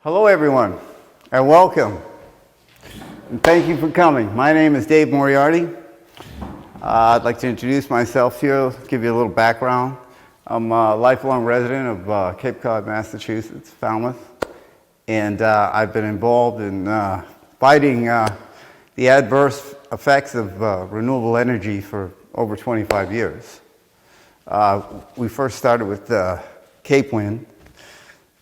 Hello everyone, and welcome. And thank you for coming. My name is Dave Moriarty. I'd like to introduce myself here, give you a little background. I'm a lifelong resident of Cape Cod, Massachusetts, Falmouth. And I've been involved in fighting the adverse effects of renewable energy for over 25 years. We first started with Cape Wind.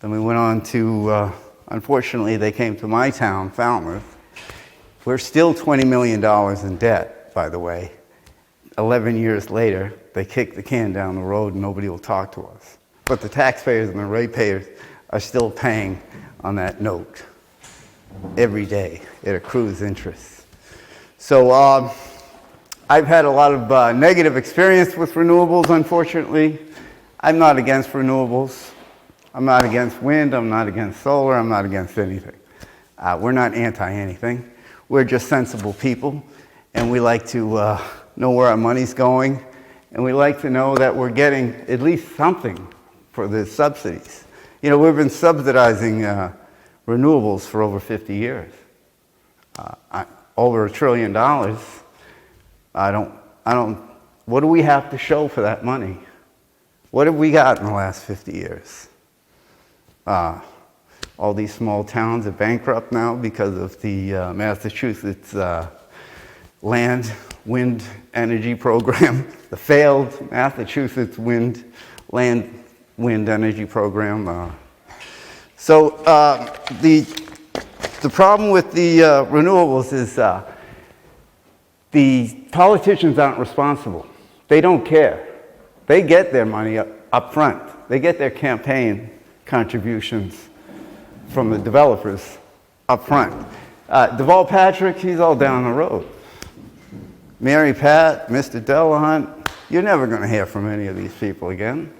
Then we went on to, unfortunately, they came to my town, Falmouth. We're still $20 million in debt, by the way. 11 years later, they kicked the can down the road and nobody will talk to us. But the taxpayers and the ratepayers are still paying on that note every day. It accrues interest. So I've had a lot of negative experience with renewables, unfortunately. I'm not against renewables. I'm not against wind, I'm not against solar, I'm not against anything. We're not anti-anything. We're just sensible people, and we like to know where our money's going, and we like to know that we're getting at least something for the subsidies. You know, we've been subsidizing renewables for over 50 years. Over $1 trillion. What do we have to show for that money? What have we got in the last 50 years? All these small towns are bankrupt now because of the Massachusetts wind energy program, the failed Massachusetts wind energy program. So the problem with the renewables is the politicians aren't responsible. They don't care. They get their money up front. They get their campaign contributions from the developers up front. Deval Patrick, he's all down the road. Mary Pat, Mr. Delahunt, you're never going to hear from any of these people again.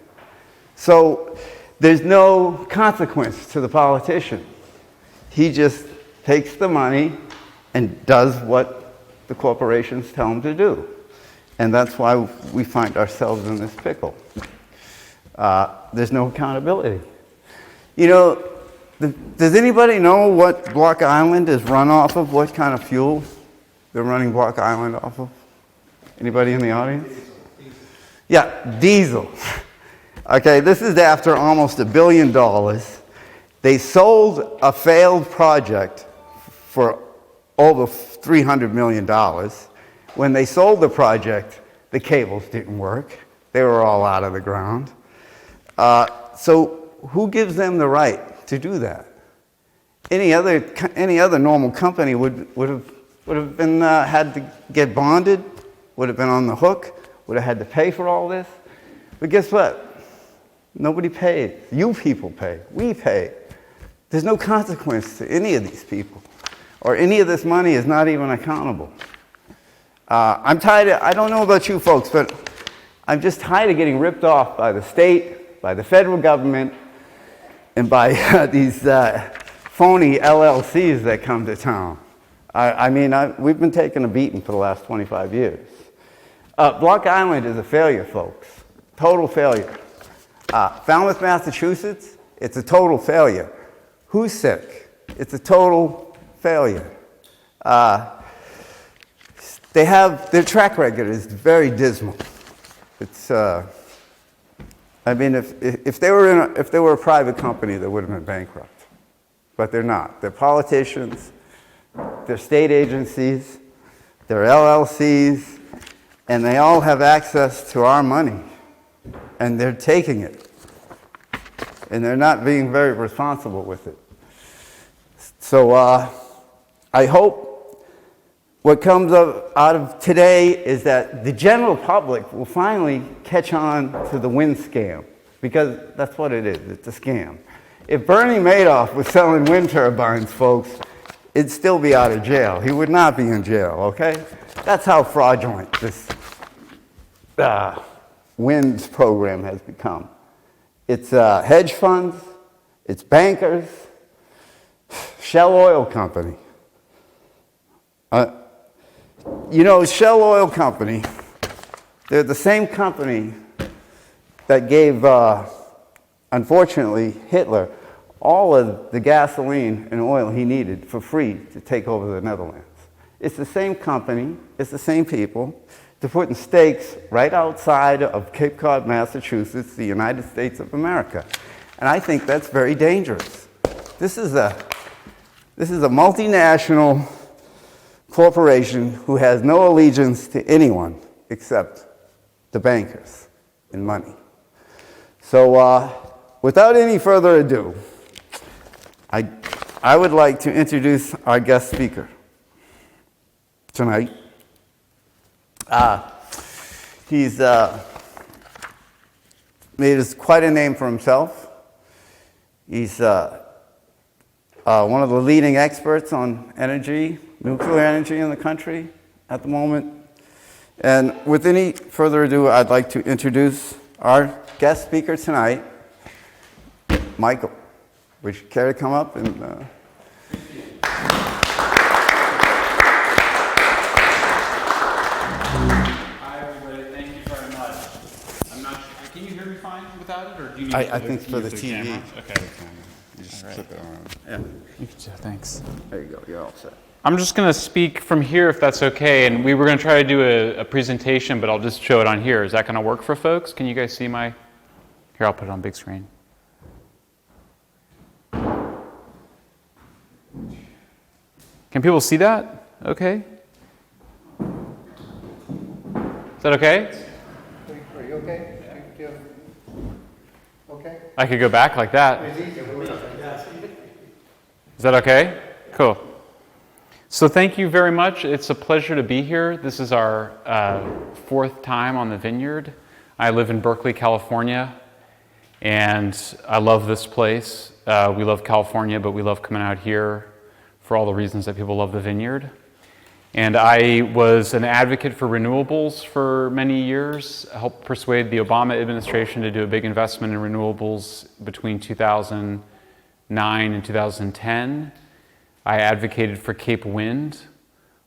So there's no consequence to the politician. He just takes the money and does what the corporations tell him to do. And that's why we find ourselves in this pickle. There's no accountability. You know, does anybody know what Block Island is run off of? What kind of fuel they're running Block Island off of? Anybody in the audience? Diesel. Yeah, diesel. Okay, this is after almost $1 billion. They sold a failed project for over $300 million. When they sold the project, the cables didn't work. They were all out of the ground. So who gives them the right to do that? Any other normal company would have been had to get bonded, would have been on the hook, would have had to pay for all this. But guess what? Nobody paid. You people pay. We pay. There's no consequence to any of these people, or any of this money is not even accountable. I'm tired of, I don't know about you folks, but I'm just tired of getting ripped off by the state, by the federal government, and by these phony LLCs that come to town. We've been taking a beating for the last 25 years. Block Island is a failure, folks. Total failure. Falmouth, Massachusetts, it's a total failure. Who's sick? It's a total failure. Their track record is very dismal. It's, if they were a private company, they would have been bankrupt. But they're not. They're politicians, they're state agencies, they're LLCs, and they all have access to our money. And they're taking it. And they're not being very responsible with it. So I hope what comes out of today is that the general public will finally catch on to the wind scam, because that's what it is. It's a scam. If Bernie Madoff was selling wind turbines, folks, he'd still be out of jail. He would not be in jail, okay? That's how fraudulent this wind program has become. It's hedge funds, it's bankers, Shell Oil Company. You know, Shell Oil Company, they're the same company that gave, unfortunately, Hitler all of the gasoline and oil he needed for free to take over the Netherlands. It's the same company, it's the same people. They're putting stakes right outside of Cape Cod, Massachusetts, the United States of America. And I think that's very dangerous. This is a multinational corporation who has no allegiance to anyone except the bankers and money. So without any further ado, I would like to introduce our guest speaker tonight. He's made quite a name for himself. He's one of the leading experts on energy, nuclear energy in the country at the moment. And with any further ado, I'd like to introduce our guest speaker tonight, Michael. Would you care to come up and... I think for the TV. Camera? Okay. You just All right. flip it on. Yeah. You can, thanks. There you go. You're all set. I'm just going to speak from here if that's okay. And we were going to try to do a presentation, but I'll just show it on here. Is that going to work for folks? Can you guys see my... Here, I'll put it on big screen. Can people see that? Okay. Is that okay? Are you okay? Okay. I could go back like that. Is that okay? Cool. So thank you very much. It's a pleasure to be here. This is our fourth time on the Vineyard. I live in Berkeley, California, and I love this place. We love California, but we love coming out here for all the reasons that people love the Vineyard. And I was an advocate for renewables for many years. I helped persuade the Obama administration to do a big investment in renewables between 2009 and 2010. I advocated for Cape Wind,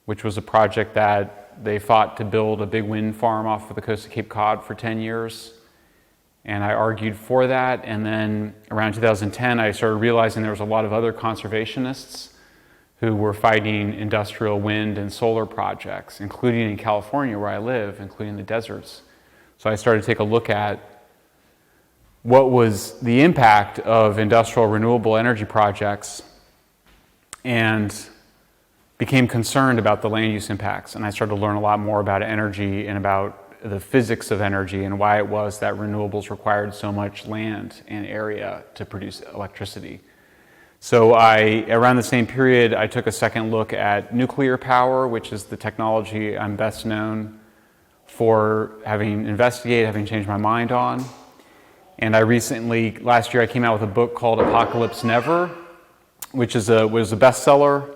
which was a project that they fought to build a big wind farm off of the coast of Cape Cod for 10 years. And I argued for that. And then around 2010, I started realizing there was a lot of other conservationists who were fighting industrial wind and solar projects, including in California where I live, including the deserts. So I started to take a look at what was the impact of industrial renewable energy projects and became concerned about the land use impacts. And I started to learn a lot more about energy and about the physics of energy and why it was that renewables required so much land and area to produce electricity. So around the same period, I took a second look at nuclear power, which is the technology I'm best known for having investigated, having changed my mind on. And last year I came out with a book called Apocalypse Never, which was a bestseller.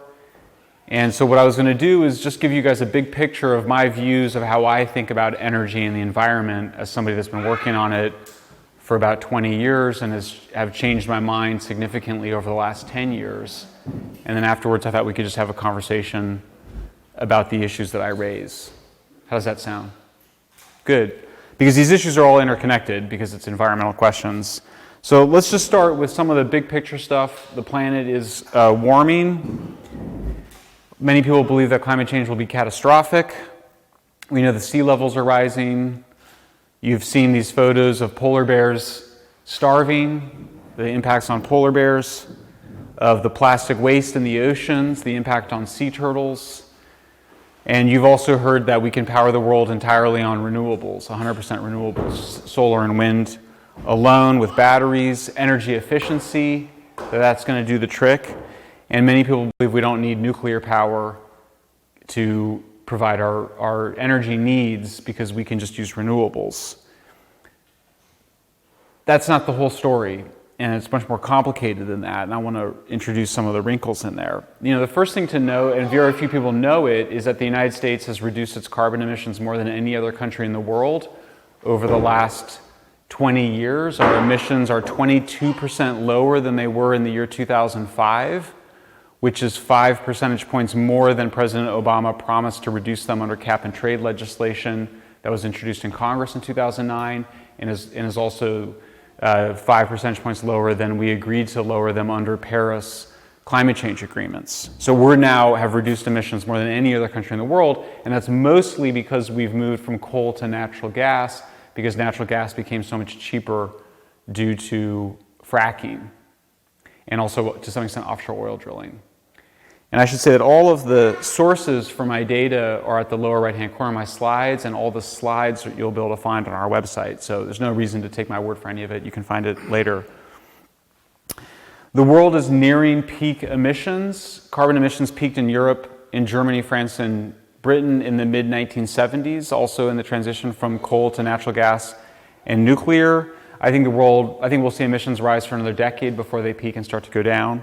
And so what I was going to do is just give you guys a big picture of my views of how I think about energy and the environment as somebody that's been working on it for about 20 years and have changed my mind significantly over the last 10 years. And then afterwards, I thought we could just have a conversation about the issues that I raise. How does that sound? Good. Because these issues are all interconnected because it's environmental questions. So let's just start with some of the big picture stuff. The planet is warming. Many people believe that climate change will be catastrophic. We know the sea levels are rising. You've seen these photos of polar bears starving, the impacts on polar bears, of the plastic waste in the oceans, the impact on sea turtles. And you've also heard that we can power the world entirely on renewables, 100% renewables, solar and wind alone with batteries, energy efficiency, that's going to do the trick. And many people believe we don't need nuclear power to provide our energy needs because we can just use renewables. That's not the whole story, and it's much more complicated than that, and I want to introduce some of the wrinkles in there. The first thing to know, and very few people know it, is that the United States has reduced its carbon emissions more than any other country in the world over the last 20 years. Our emissions are 22% lower than they were in the year 2005. Which is 5 percentage points more than President Obama promised to reduce them under cap and trade legislation that was introduced in Congress in 2009 and is also 5 percentage points lower than we agreed to lower them under Paris climate change agreements. So we now have reduced emissions more than any other country in the world, and that's mostly because we've moved from coal to natural gas, because natural gas became so much cheaper due to fracking, and also to some extent offshore oil drilling. And I should say that all of the sources for my data are at the lower right-hand corner of my slides, and all the slides you'll be able to find on our website. So there's no reason to take my word for any of it. You can find it later. The world is nearing peak emissions. Carbon emissions peaked in Europe, in Germany, France, and Britain in the mid-1970s, also in the transition from coal to natural gas and nuclear. I think we'll see emissions rise for another decade before they peak and start to go down.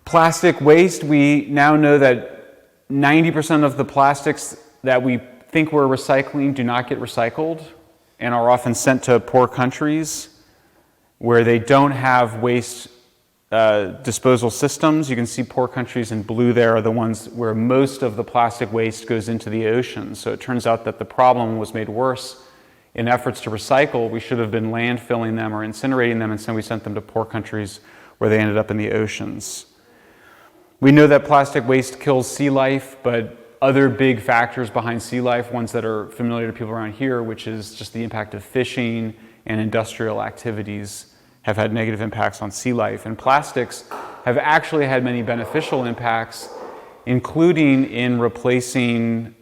Plastic waste, we now know that 90% of the plastics that we think we're recycling do not get recycled and are often sent to poor countries where they don't have waste disposal systems. You can see poor countries in blue there are the ones where most of the plastic waste goes into the ocean. So it turns out that the problem was made worse in efforts to recycle. We should have been landfilling them or incinerating them, instead we sent them to poor countries where they ended up in the oceans. We know that plastic waste kills sea life, but other big factors behind sea life, ones that are familiar to people around here, which is just the impact of fishing and industrial activities, have had negative impacts on sea life. And plastics have actually had many beneficial impacts, including in replacing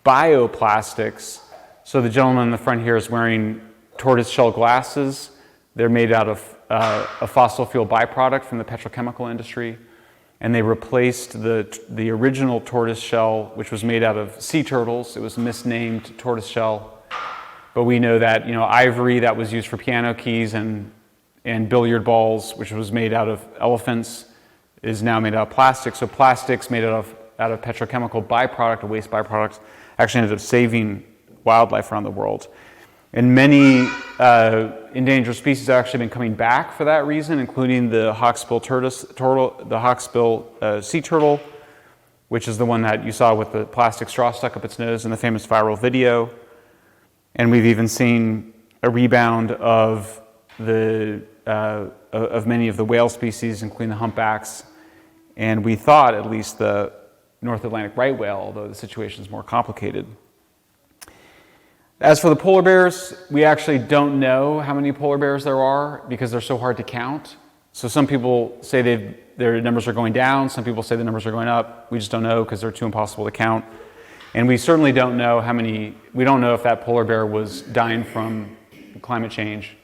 bioplastics. So the gentleman in the front here is wearing tortoiseshell glasses. They're made out of a fossil fuel byproduct from the petrochemical industry. And they replaced the original tortoiseshell, which was made out of sea turtles. It was misnamed tortoiseshell. But we know that, ivory that was used for piano keys and billiard balls, which was made out of elephants, is now made out of plastic. So plastics made out of petrochemical byproduct, a waste byproduct, actually ended up saving wildlife around the world. And many endangered species have actually been coming back for that reason, including the hawksbill sea turtle, which is the one that you saw with the plastic straw stuck up its nose in the famous viral video. And we've even seen a rebound of many of the whale species, including the humpbacks, and we thought at least the North Atlantic right whale, although the situation is more complicated. As for the polar bears, we actually don't know how many polar bears there are because they're so hard to count. So some people say their numbers are going down, some people say the numbers are going up. We just don't know because they're too impossible to count. And we certainly don't know we don't know if that polar bear was dying from climate change.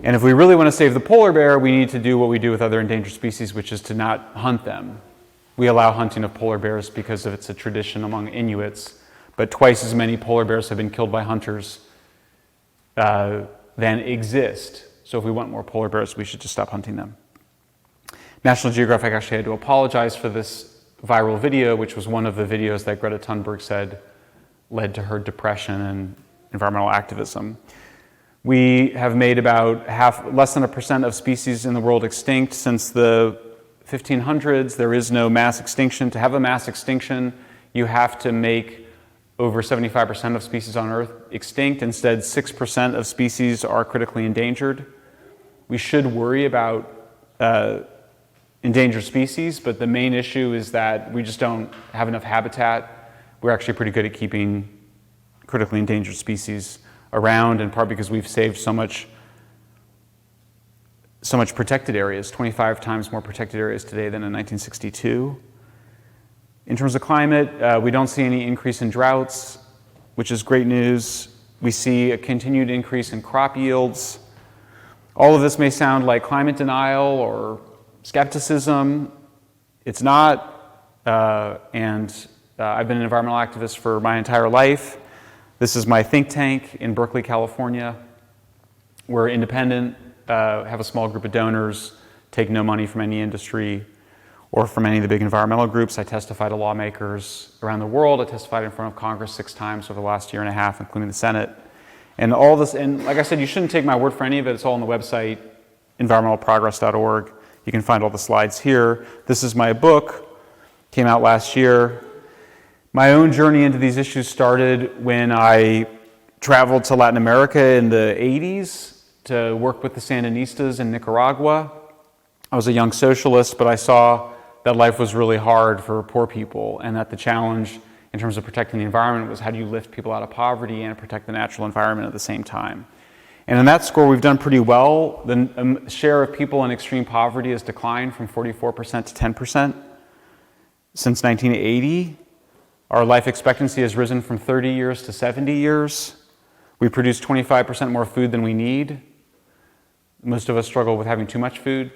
And if we really want to save the polar bear, we need to do what we do with other endangered species, which is to not hunt them. We allow hunting of polar bears because it's a tradition among Inuits, but twice as many polar bears have been killed by hunters than exist. So if we want more polar bears, we should just stop hunting them. National Geographic actually had to apologize for this viral video, which was one of the videos that Greta Thunberg said led to her depression and environmental activism. We have made about less than 1% of species in the world extinct since the 1500s. There is no mass extinction. To have a mass extinction, you have to make over 75% of species on Earth extinct. Instead, 6% of species are critically endangered. We should worry about endangered species, but the main issue is that we just don't have enough habitat. We're actually pretty good at keeping critically endangered species around, in part because we've saved so much protected areas, 25 times more protected areas today than in 1962. In terms of climate, we don't see any increase in droughts, which is great news. We see a continued increase in crop yields. All of this may sound like climate denial or skepticism. It's not, and I've been an environmental activist for my entire life. This is my think tank in Berkeley, California. We're independent, have a small group of donors, take no money from any industry or from any of the big environmental groups. I testify to lawmakers around the world. I testified in front of Congress 6 times over the last year and a half, including the Senate. And all this, and like I said, you shouldn't take my word for any of it. It's all on the website, environmentalprogress.org. You can find all the slides here. This is my book, came out last year. My own journey into these issues started when I traveled to Latin America in the 80s to work with the Sandinistas in Nicaragua. I was a young socialist, but I saw that life was really hard for poor people, and that the challenge in terms of protecting the environment was how do you lift people out of poverty and protect the natural environment at the same time. And in that score, we've done pretty well. The share of people in extreme poverty has declined from 44% to 10% since 1980. Our life expectancy has risen from 30 years to 70 years. We produce 25% more food than we need. Most of us struggle with having too much food.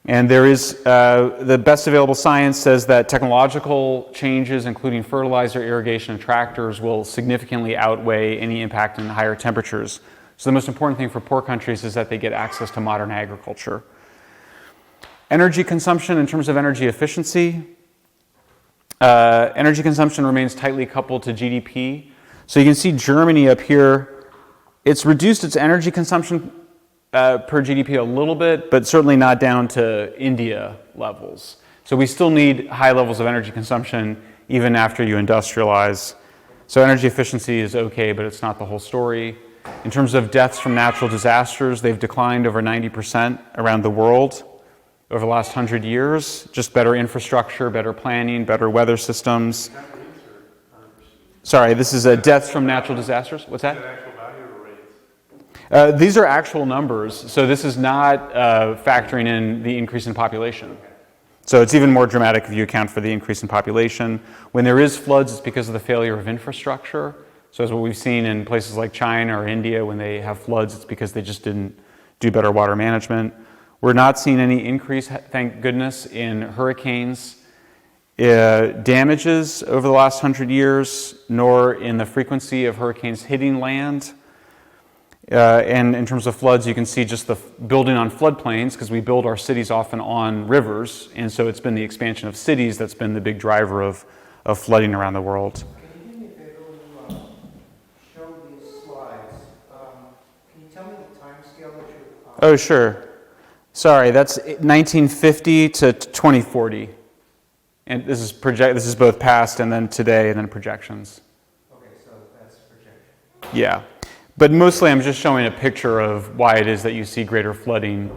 And there is, the best available science says that technological changes, including fertilizer, irrigation, and tractors, will significantly outweigh any impact in higher temperatures. So the most important thing for poor countries is that they get access to modern agriculture. Energy consumption in terms of energy efficiency. Energy consumption remains tightly coupled to GDP. So you can see Germany up here, it's reduced its energy consumption per GDP a little bit, but certainly not down to India levels. So we still need high levels of energy consumption even after you industrialize. So energy efficiency is okay, but it's not the whole story. In terms of deaths from natural disasters, they've declined over 90% around the world over the last 100 years. Just better infrastructure, better planning, better weather systems. Sorry, this is deaths from natural disasters. What's that? These are actual numbers, so this is not factoring in the increase in population. So it's even more dramatic if you account for the increase in population. When there is floods, it's because of the failure of infrastructure. So as what we've seen in places like China or India, when they have floods, it's because they just didn't do better water management. We're not seeing any increase, thank goodness, in hurricanes damages over the last 100 years, nor in the frequency of hurricanes hitting land. And in terms of floods, you can see just the building on floodplains, because we build our cities often on rivers, and so it's been the expansion of cities that's been the big driver of flooding around the world. Can you do me a favor when you show these slides? Can you tell me the time scale that you're... Oh, sure. Sorry, that's 1950 to 2040. And this is both past and then today and then projections. Okay, so that's projection. Yeah. But mostly I'm just showing a picture of why it is that you see greater flooding.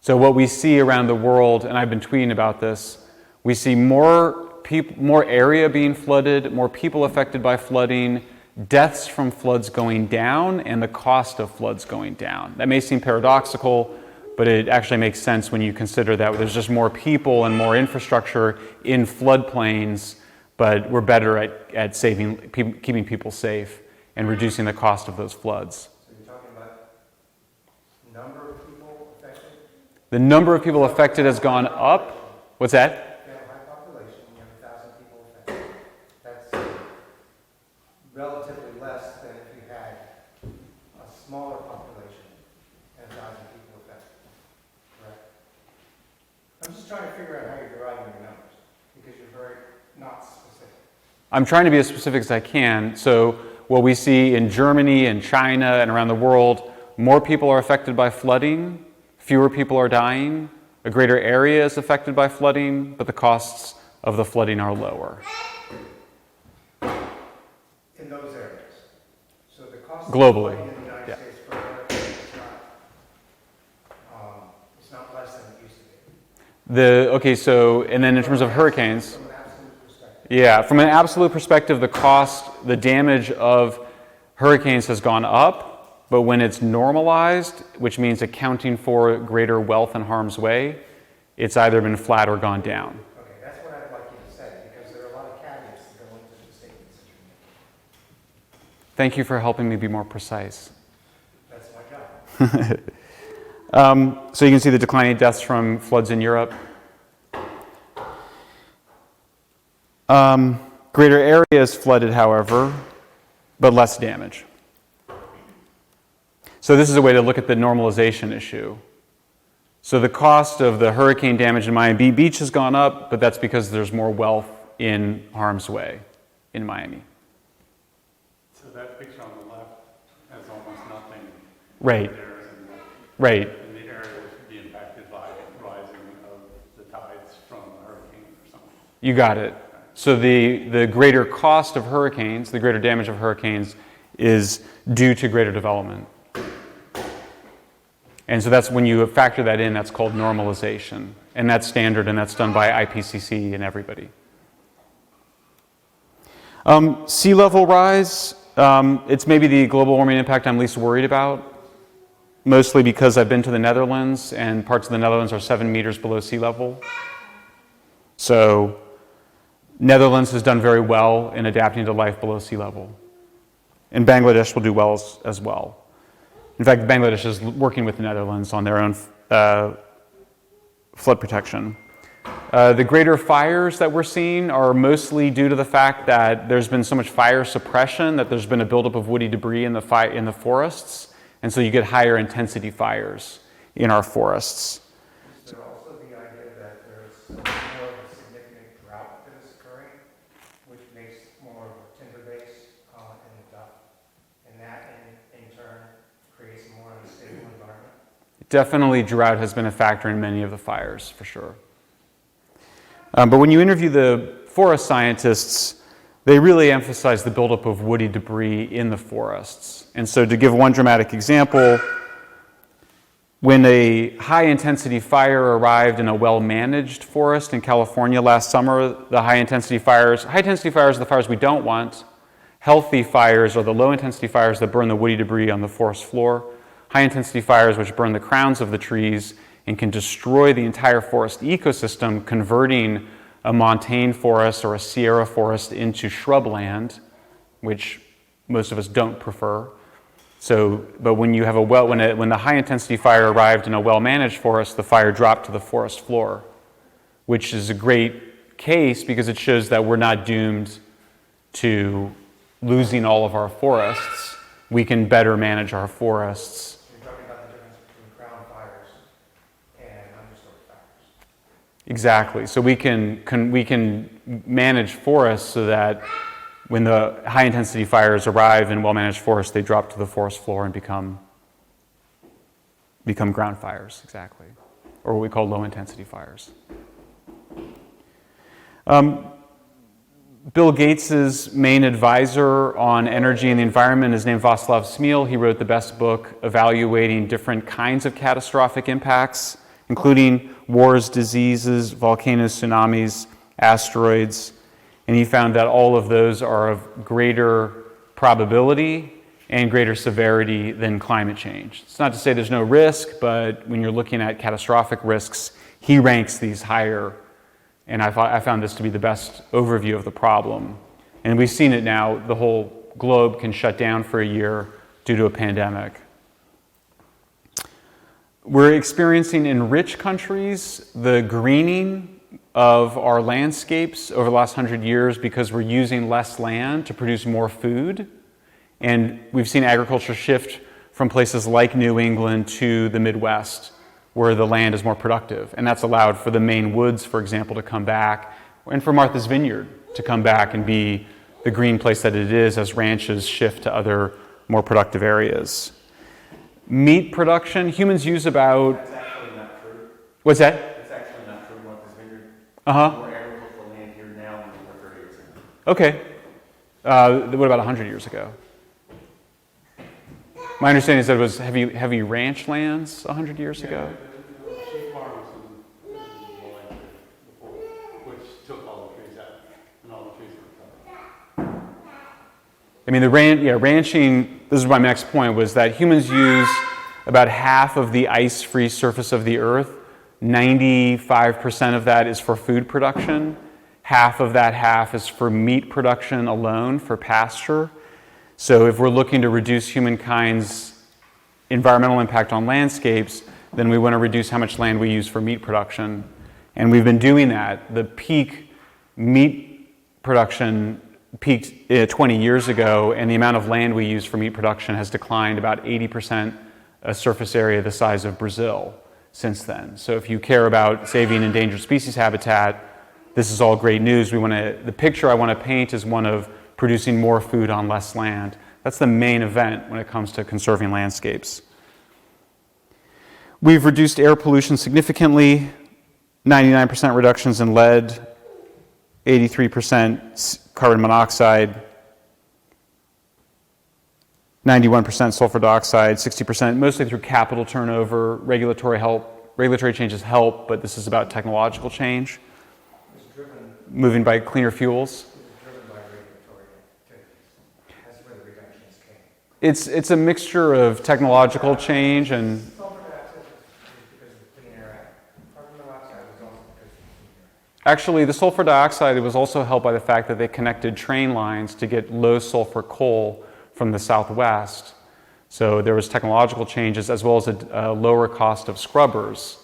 So what we see around the world, and I've been tweeting about this, we see more area being flooded, more people affected by flooding, deaths from floods going down, and the cost of floods going down. That may seem paradoxical, but it actually makes sense when you consider that there's just more people and more infrastructure in floodplains, but we're better at keeping people safe and reducing the cost of those floods. So you're talking about number of people affected? The number of people affected has gone up. What's that? You have a high population, you have 1,000 people affected. That's relatively less than if you had a smaller population and 1,000 people affected. Correct? I'm just trying to figure out how you're deriving your numbers, because you're very not specific. I'm trying to be as specific as I can. So what we see in Germany and China and around the world, more people are affected by flooding, fewer people are dying, a greater area is affected by flooding, but the costs of the flooding are lower. In those areas. So the cost Globally, of flooding in the United yeah. States per hurricane is it's not less than it used to be. And then in terms of hurricanes, From an absolute perspective. yeah, from an absolute perspective, the damage of hurricanes has gone up, but when it's normalized, which means accounting for greater wealth and harm's way, it's either been flat or gone down. Okay, that's what I'd like you to say, because there are a lot of caveats that go into the statements that you're making. Thank you for helping me be more precise. That's my job. So you can see the declining deaths from floods in Europe. Greater areas flooded, however, but less damage. So this is a way to look at the normalization issue. So the cost of the hurricane damage in Miami Beach has gone up, but that's because there's more wealth in harm's way in Miami. So that picture on the left has almost nothing. Right. There and Right. and the area would be impacted by rising of the tides from a hurricane or something. You got it. So the greater cost of hurricanes, the greater damage of hurricanes, is due to greater development. And so that's when you factor that in, that's called normalization. And that's standard, and that's done by IPCC and everybody. Sea level rise, it's maybe the global warming impact I'm least worried about, mostly because I've been to the Netherlands, and parts of the Netherlands are 7 meters below sea level. So Netherlands has done very well in adapting to life below sea level. And Bangladesh will do well as well. In fact, Bangladesh is working with the Netherlands on their own flood protection. The greater fires that we're seeing are mostly due to the fact that there's been so much fire suppression that there's been a buildup of woody debris in the forests, and so you get higher intensity fires in our forests. Is there also the idea that there's more of a significant drought that is occurring, which makes more of a timber base in the duck, and that in turn creates a more unstable environment? Definitely drought has been a factor in many of the fires, for sure. But when you interview the forest scientists, they really emphasize the buildup of woody debris in the forests. And so to give one dramatic example, when a high-intensity fire arrived in a well-managed forest in California last summer, the high-intensity fires are the fires we don't want. Healthy fires are the low-intensity fires that burn the woody debris on the forest floor. High-intensity fires which burn the crowns of the trees and can destroy the entire forest ecosystem, converting a montane forest or a sierra forest into shrubland, which most of us don't prefer. So, but when you have when the high-intensity fire arrived in a well-managed forest, the fire dropped to the forest floor, which is a great case because it shows that we're not doomed to losing all of our forests. We can better manage our forests. You're talking about the difference between crown fires and understory fires. Exactly. So we can manage forests so that when the high-intensity fires arrive in well-managed forests, they drop to the forest floor and become ground fires, exactly, or what we call low-intensity fires. Bill Gates' main advisor on energy and the environment is named Václav Smil. He wrote the best book evaluating different kinds of catastrophic impacts, including wars, diseases, volcanoes, tsunamis, asteroids. And he found that all of those are of greater probability and greater severity than climate change. It's not to say there's no risk, but when you're looking at catastrophic risks, he ranks these higher. And I found this to be the best overview of the problem. And we've seen it now. The whole globe can shut down for a year due to a pandemic. We're experiencing in rich countries the greening of our landscapes over the last 100 years because we're using less land to produce more food. And we've seen agriculture shift from places like New England to the Midwest, where the land is more productive. And that's allowed for the Maine woods, for example, to come back, and for Martha's Vineyard to come back and be the green place that it is as ranches shift to other more productive areas. Meat production, humans use about... That's actually not true. What's that? That's actually not true, Martha's Vineyard. Uh-huh. More agricultural land here now than there were 30 years ago. Okay. What about 100 years ago? My understanding is that it was heavy ranch lands 100 years ago. Sheep farms and the land before, which took all the trees out, and all the trees were cut. I mean, ranching, this is my next point, was that humans use about half of the ice-free surface of the earth. 95% of that is for food production. Half of that half is for meat production alone, for pasture. So if we're looking to reduce humankind's environmental impact on landscapes, then we want to reduce how much land we use for meat production. And we've been doing that. The peak meat production peaked 20 years ago, and the amount of land we use for meat production has declined about 80%, a surface area the size of Brazil since then. So if you care about saving endangered species habitat, this is all great news. The picture I want to paint is one of producing more food on less land. That's the main event when it comes to conserving landscapes. We've reduced air pollution significantly, 99% reductions in lead, 83% carbon monoxide. 91% sulfur dioxide, 60%, mostly through capital turnover, regulatory changes help, but this is about technological change. Moving by cleaner fuels. Driven by regulatory activities. That's where the reductions came. It's a mixture of technological change and Sulfur dioxide is because of the Clean Air Act. Carbon monoxide was also because of the Clean Air Act. actually the sulfur dioxide was also helped by the fact that they connected train lines to get low sulfur coal from the southwest. So there was technological changes as well as a lower cost of scrubbers.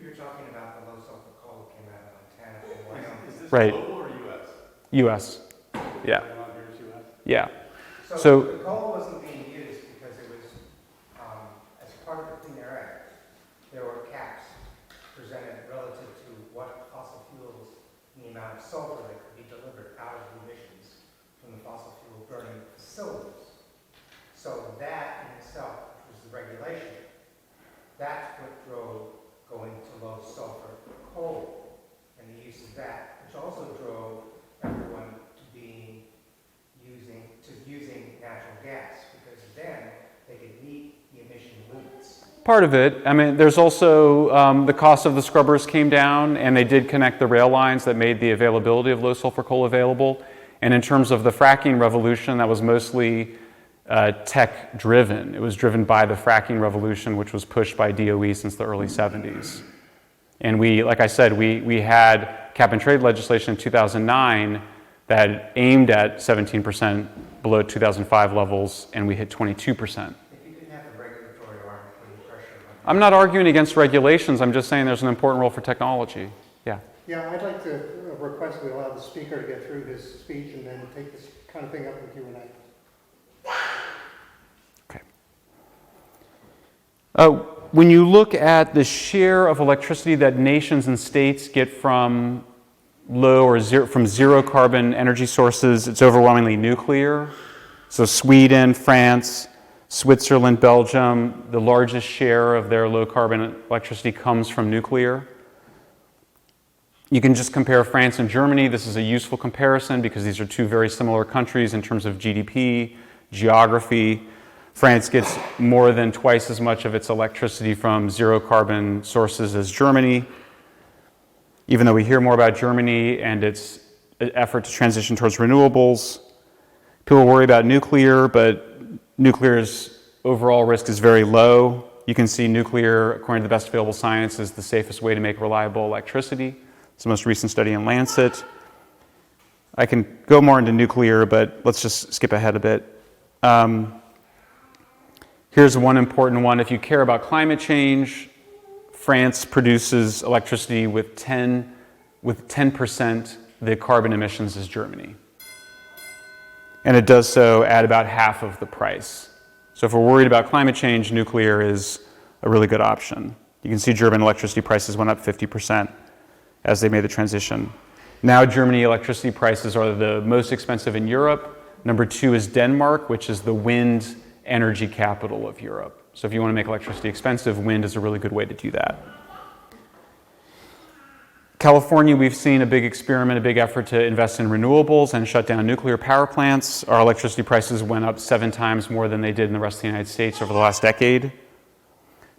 You're talking about the low sulfur coal that came out of Montana and Wyoming. Is this Right. global or US? U.S. Yeah. Around here is US? Yeah. So So- the coal wasn't being used because it was, as part of the Clean Air Act, there were caps presented relative to what fossil fuels, the amount of sulfur that could be delivered out of the emissions from the fossil fuel burning facilities. So that in itself, which was the regulation, that's what drove going to low sulfur coal and the use of that, which also drove everyone to using natural gas, because then they could meet the emission limits. Part of it. I mean, there's also the cost of the scrubbers came down, and they did connect the rail lines that made the availability of low sulfur coal available. And in terms of the fracking revolution, that was mostly tech driven. It was driven by the fracking revolution, which was pushed by DOE since the early 70s. And we, like I said, we had cap and trade legislation in 2009 that aimed at 17% below 2005 levels, and we hit 22%. If you didn't have the regulatory arm putting pressure on. I'm not arguing against regulations. I'm just saying there's an important role for technology. Yeah. Yeah, I'd like to request we allow the speaker to get through his speech and then take this kind of thing up with Q&A. Okay. When you look at the share of electricity that nations and states get from low or zero carbon energy sources, it's overwhelmingly nuclear. So Sweden, France, Switzerland, Belgium, the largest share of their low carbon electricity comes from nuclear. You can just compare France and Germany. This is a useful comparison because these are two very similar countries in terms of GDP, geography. France gets more than twice as much of its electricity from zero carbon sources as Germany. Even though we hear more about Germany and its effort to transition towards renewables, people worry about nuclear, but nuclear's overall risk is very low. You can see nuclear, according to the best available science, is the safest way to make reliable electricity. It's the most recent study in Lancet. I can go more into nuclear, but let's just skip ahead a bit. Here's one important one. If you care about climate change, France produces electricity with 10% the carbon emissions as Germany. And it does so at about half of the price. So if we're worried about climate change, nuclear is a really good option. You can see German electricity prices went up 50% as they made the transition. Now Germany electricity prices are the most expensive in Europe. Number 2 is Denmark, which is the wind energy capital of Europe. So if you want to make electricity expensive, wind is a really good way to do that. California, we've seen a big experiment, a big effort to invest in renewables and shut down nuclear power plants. Our electricity prices went up 7 times more than they did in the rest of the United States over the last decade.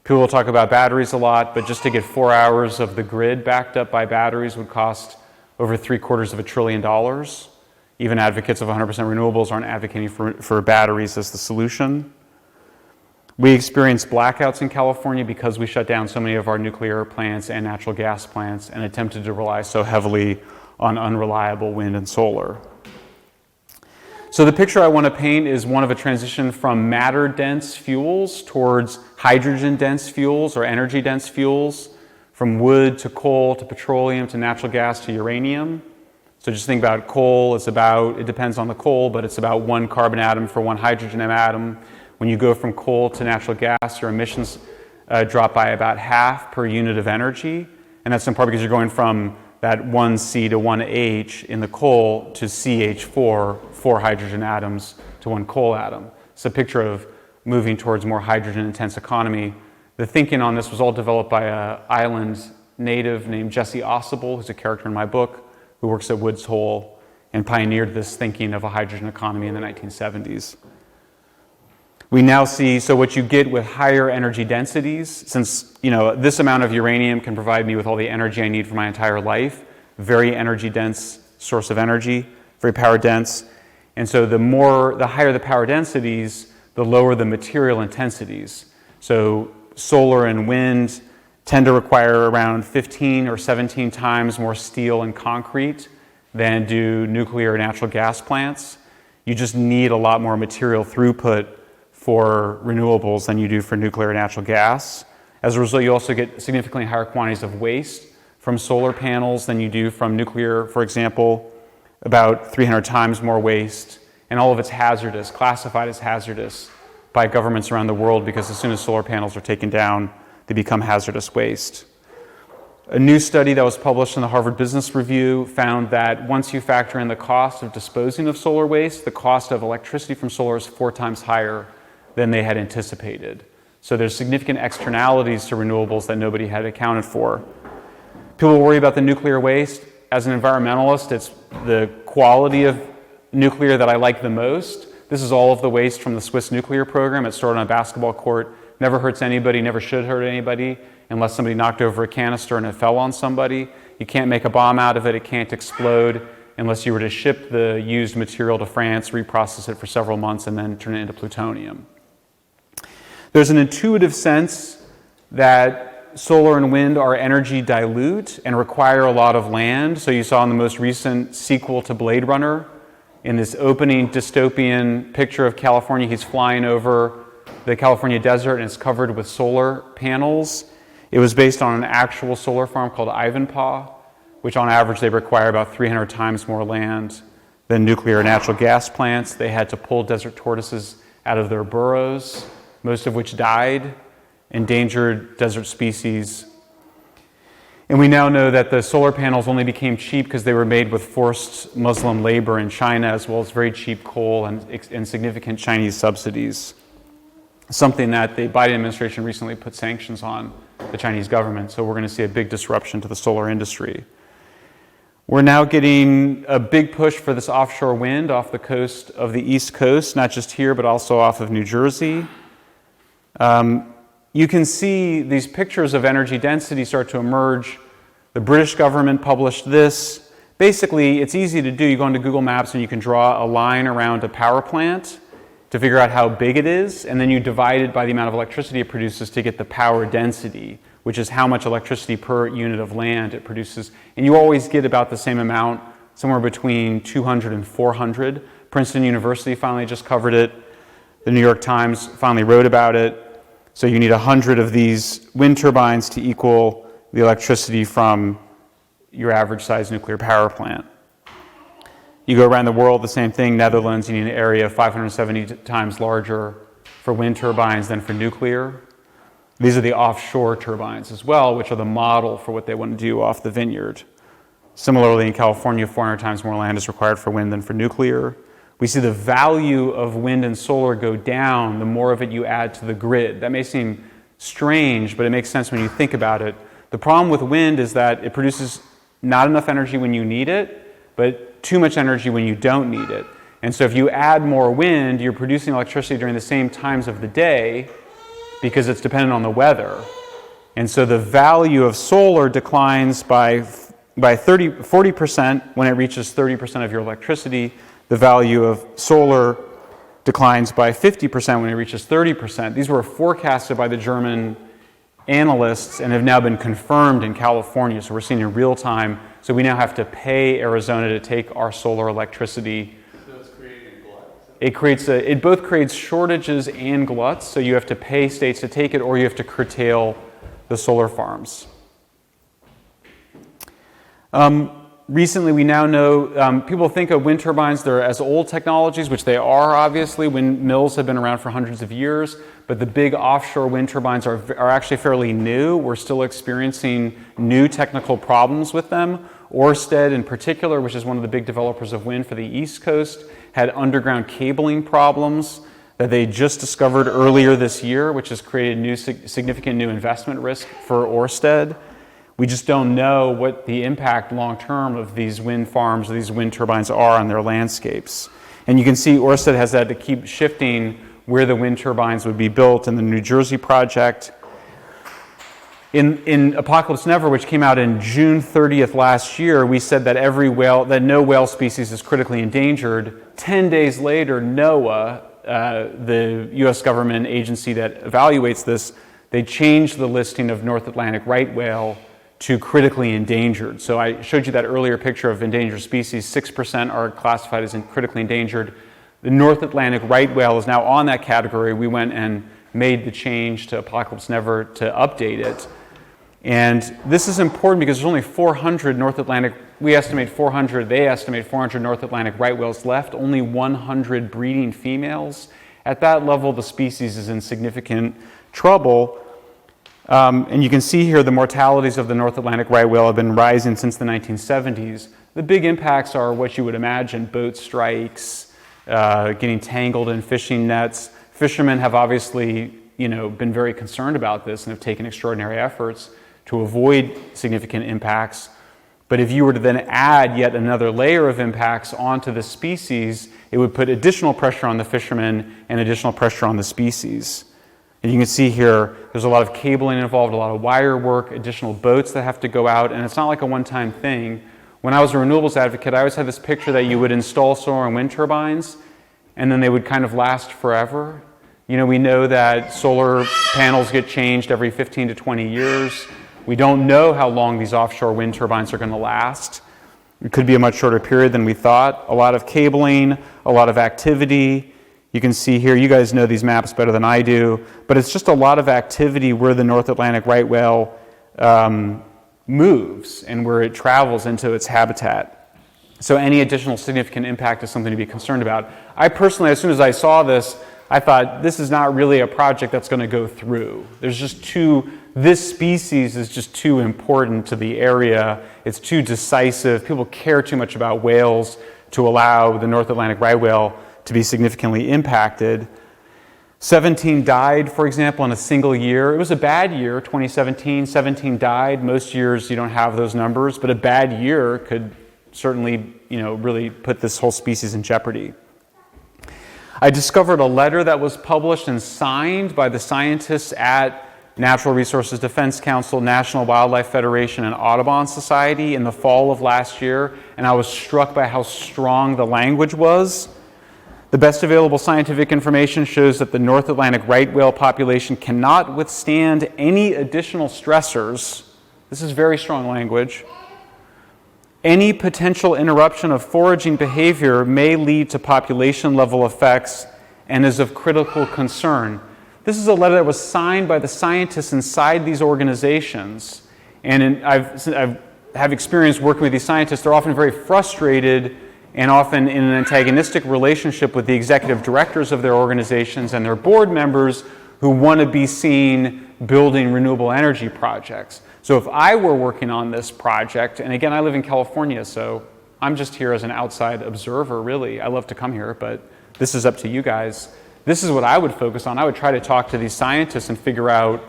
People will talk about batteries a lot, but just to get 4 hours of the grid backed up by batteries would cost over $750 billion. Even advocates of 100% renewables aren't advocating for batteries as the solution. We experienced blackouts in California because we shut down so many of our nuclear plants and natural gas plants and attempted to rely so heavily on unreliable wind and solar. So the picture I want to paint is one of a transition from matter-dense fuels towards hydrogen-dense fuels or energy-dense fuels, from wood to coal to petroleum to natural gas to uranium. So just think about coal, it depends on the coal, but it's about 1 carbon atom for 1 hydrogen atom. When you go from coal to natural gas, your emissions drop by about half per unit of energy. And that's in part because you're going from that 1C to 1H in the coal to CH4, 4 hydrogen atoms to 1 coal atom. It's a picture of moving towards more hydrogen-intense economy. The thinking on this was all developed by an island native named Jesse Ossibel, who's a character in my book, who works at Woods Hole and pioneered this thinking of a hydrogen economy in the 1970s. We now see, so what you get with higher energy densities, since this amount of uranium can provide me with all the energy I need for my entire life, very energy dense source of energy, very power dense. And so the higher the power densities, the lower the material intensities. So solar and wind tend to require around 15 or 17 times more steel and concrete than do nuclear or natural gas plants. You just need a lot more material throughput for renewables than you do for nuclear or natural gas. As a result, you also get significantly higher quantities of waste from solar panels than you do from nuclear, for example, about 300 times more waste, and all of it's hazardous, classified as hazardous by governments around the world, because as soon as solar panels are taken down, they become hazardous waste. A new study that was published in the Harvard Business Review found that once you factor in the cost of disposing of solar waste, the cost of electricity from solar is 4 times higher than they had anticipated. So there's significant externalities to renewables that nobody had accounted for. People worry about the nuclear waste. As an environmentalist, it's the quality of nuclear that I like the most. This is all of the waste from the Swiss nuclear program. It's stored on a basketball court. Never hurts anybody, never should hurt anybody, unless somebody knocked over a canister and it fell on somebody. You can't make a bomb out of it. It can't explode unless you were to ship the used material to France, reprocess it for several months, and then turn it into plutonium. There's an intuitive sense that solar and wind are energy dilute and require a lot of land. So you saw in the most recent sequel to Blade Runner, in this opening dystopian picture of California, he's flying over the California desert and it's covered with solar panels. It was based on an actual solar farm called Ivanpah, which on average they require about 300 times more land than nuclear or natural gas plants. They had to pull desert tortoises out of their burrows, most of which died, endangered desert species. And we now know that the solar panels only became cheap because they were made with forced Muslim labor in China, as well as very cheap coal and significant Chinese subsidies. Something that the Biden administration recently put sanctions on the Chinese government. So we're going to see a big disruption to the solar industry. We're now getting a big push for this offshore wind off the coast of the East Coast, not just here, but also off of New Jersey. You can see these pictures of energy density start to emerge. The British government published this. Basically, it's easy to do. You go into Google Maps and you can draw a line around a power plant to figure out how big it is, and then you divide it by the amount of electricity it produces to get the power density, which is how much electricity per unit of land it produces. And you always get about the same amount, somewhere between 200 and 400. Princeton University finally just covered it. The New York Times finally wrote about it. So you need 100 of these wind turbines to equal the electricity from your average size nuclear power plant. You go around the world, the same thing. Netherlands, you need an area 570 times larger for wind turbines than for nuclear. These are the offshore turbines as well, which are the model for what they want to do off the Vineyard. Similarly, in California, 400 times more land is required for wind than for nuclear. We see the value of wind and solar go down the more of it you add to the grid. That may seem strange, but it makes sense when you think about it. The problem with wind is that it produces not enough energy when you need it, but too much energy when you don't need it. And so if you add more wind, you're producing electricity during the same times of the day because it's dependent on the weather. And so the value of solar declines by 40% when it reaches 30% of your electricity. The value of solar declines by 50% when it reaches 30%. These were forecasted by the German analysts and have now been confirmed in California. So we're seeing in real time. So we now have to pay Arizona to take our solar electricity. So it's creating gluts. It both creates shortages and gluts. So you have to pay states to take it, or you have to curtail the solar farms. Recently, we now know, people think of wind turbines, they're as old technologies, which they are, obviously. Windmills have been around for hundreds of years, but the big offshore wind turbines are actually fairly new. We're still experiencing new technical problems with them. Ørsted, in particular, which is one of the big developers of wind for the East Coast, had underground cabling problems that they just discovered earlier this year, which has created significant new investment risk for Ørsted. We just don't know what the impact long-term of these wind farms, or these wind turbines are on their landscapes. And you can see Ørsted has had to keep shifting where the wind turbines would be built in the New Jersey project. In Apocalypse Never, which came out in June 30th last year, we said that that no whale species is critically endangered. 10 days later, NOAA, the U.S. government agency that evaluates this, they changed the listing of North Atlantic right whale to critically endangered. So I showed you that earlier picture of endangered species. 6% are classified as critically endangered. The North Atlantic right whale is now on that category. We went and made the change to Apocalypse Never to update it. And this is important because there's only 400 North Atlantic, we estimate 400, they estimate 400 North Atlantic right whales left, only 100 breeding females. At that level, the species is in significant trouble. And you can see here the mortalities of the North Atlantic right whale have been rising since the 1970s. The big impacts are what you would imagine: boat strikes, getting tangled in fishing nets. Fishermen have obviously, been very concerned about this and have taken extraordinary efforts to avoid significant impacts. But if you were to then add yet another layer of impacts onto the species, it would put additional pressure on the fishermen and additional pressure on the species. And you can see here, there's a lot of cabling involved, a lot of wire work, additional boats that have to go out, and it's not like a one-time thing. When I was a renewables advocate, I always had this picture that you would install solar and wind turbines, and then they would kind of last forever. We know that solar panels get changed every 15 to 20 years. We don't know how long these offshore wind turbines are going to last. It could be a much shorter period than we thought. A lot of cabling, a lot of activity. You can see here, you guys know these maps better than I do, but it's just a lot of activity where the North Atlantic right whale moves and where it travels into its habitat. So any additional significant impact is something to be concerned about. I personally, as soon as I saw this, I thought this is not really a project that's going to go through. This species is just too important to the area. It's too decisive. People care too much about whales to allow the North Atlantic right whale to be significantly impacted. 17 died, for example, in a single year. It was a bad year, 2017. 17 died. Most years you don't have those numbers, but a bad year could certainly, really put this whole species in jeopardy. I discovered a letter that was published and signed by the scientists at Natural Resources Defense Council, National Wildlife Federation, and Audubon Society in the fall of last year, and I was struck by how strong the language was. The best available scientific information shows that the North Atlantic right whale population cannot withstand any additional stressors. This is very strong language. Any potential interruption of foraging behavior may lead to population-level effects and is of critical concern. This is a letter that was signed by the scientists inside these organizations. And I have experience working with these scientists. They're often very frustrated and often in an antagonistic relationship with the executive directors of their organizations and their board members who want to be seen building renewable energy projects. So if I were working on this project, and again, I live in California, so I'm just here as an outside observer, really. I love to come here, but this is up to you guys. This is what I would focus on. I would try to talk to these scientists and figure out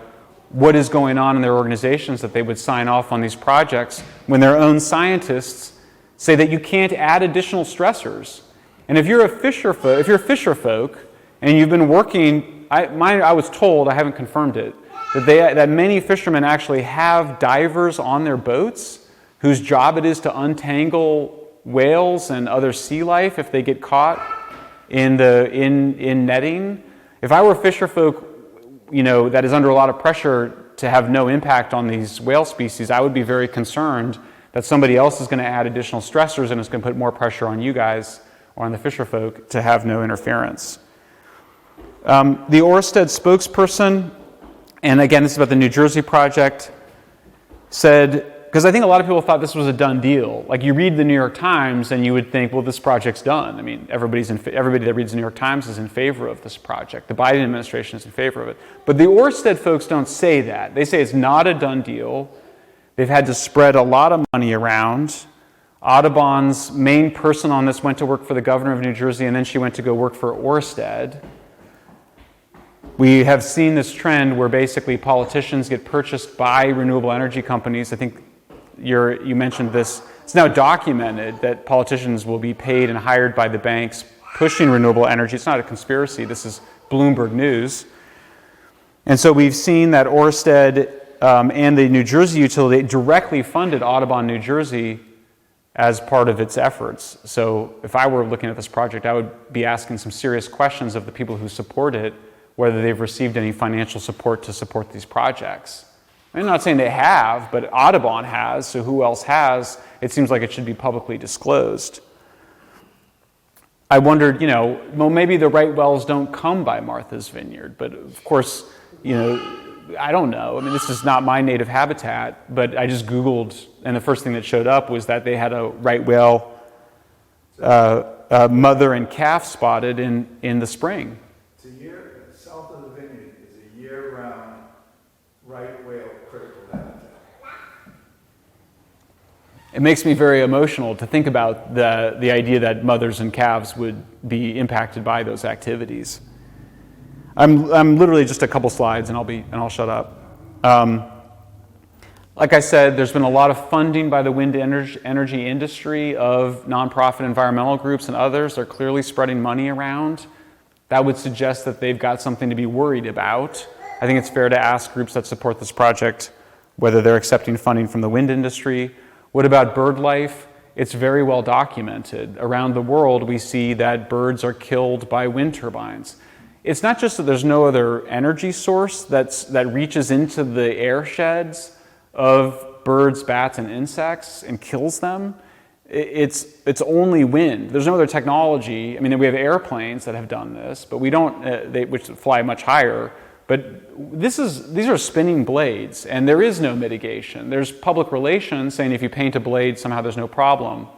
what is going on in their organizations that they would sign off on these projects when their own scientists say that you can't add additional stressors. And if you're fisher folk, and you've been working, I was told, I haven't confirmed it, that many fishermen actually have divers on their boats whose job it is to untangle whales and other sea life if they get caught in netting. If I were fisher folk, that is under a lot of pressure to have no impact on these whale species, I would be very concerned that somebody else is going to add additional stressors and it's going to put more pressure on you guys or on the fisher folk to have no interference. The Ørsted spokesperson, and again, this is about the New Jersey project, said, because I think a lot of people thought this was a done deal. Like you read the New York Times and you would think, well, this project's done. I mean, everybody that reads the New York Times is in favor of this project. The Biden administration is in favor of it. But the Ørsted folks don't say that. They say it's not a done deal. They've had to spread a lot of money around. Audubon's main person on this went to work for the governor of New Jersey, and then she went to go work for Ørsted. We have seen this trend where basically politicians get purchased by renewable energy companies. I think you mentioned this. It's now documented that politicians will be paid and hired by the banks pushing renewable energy. It's not a conspiracy. This is Bloomberg News. And so we've seen that Ørsted and the New Jersey utility directly funded Audubon, New Jersey as part of its efforts. So if I were looking at this project, I would be asking some serious questions of the people who support it, whether they've received any financial support to support these projects. I'm not saying they have, but Audubon has, so who else has? It seems like it should be publicly disclosed. I wondered, well, maybe the right wells don't come by Martha's Vineyard, but of course, I don't know. I mean, this is not my native habitat, but I just Googled, and the first thing that showed up was that they had a right whale mother and calf spotted in the spring. It's a year, south of the Vineyard is a year-round right whale critical habitat. It makes me very emotional to think about the idea that mothers and calves would be impacted by those activities. I'm literally just a couple slides and I'll shut up. Like I said, there's been a lot of funding by the wind energy industry of nonprofit environmental groups and others. They're clearly spreading money around. That would suggest that they've got something to be worried about. I think it's fair to ask groups that support this project whether they're accepting funding from the wind industry. What about bird life? It's very well documented. Around the world, we see that birds are killed by wind turbines. It's not just that there's no other energy source that reaches into the air sheds of birds, bats, and insects and kills them. It's only wind. There's no other technology. I mean, we have airplanes that have done this, but we don't, which fly much higher. But these are spinning blades, and there is no mitigation. There's public relations saying if you paint a blade, somehow there's no problem.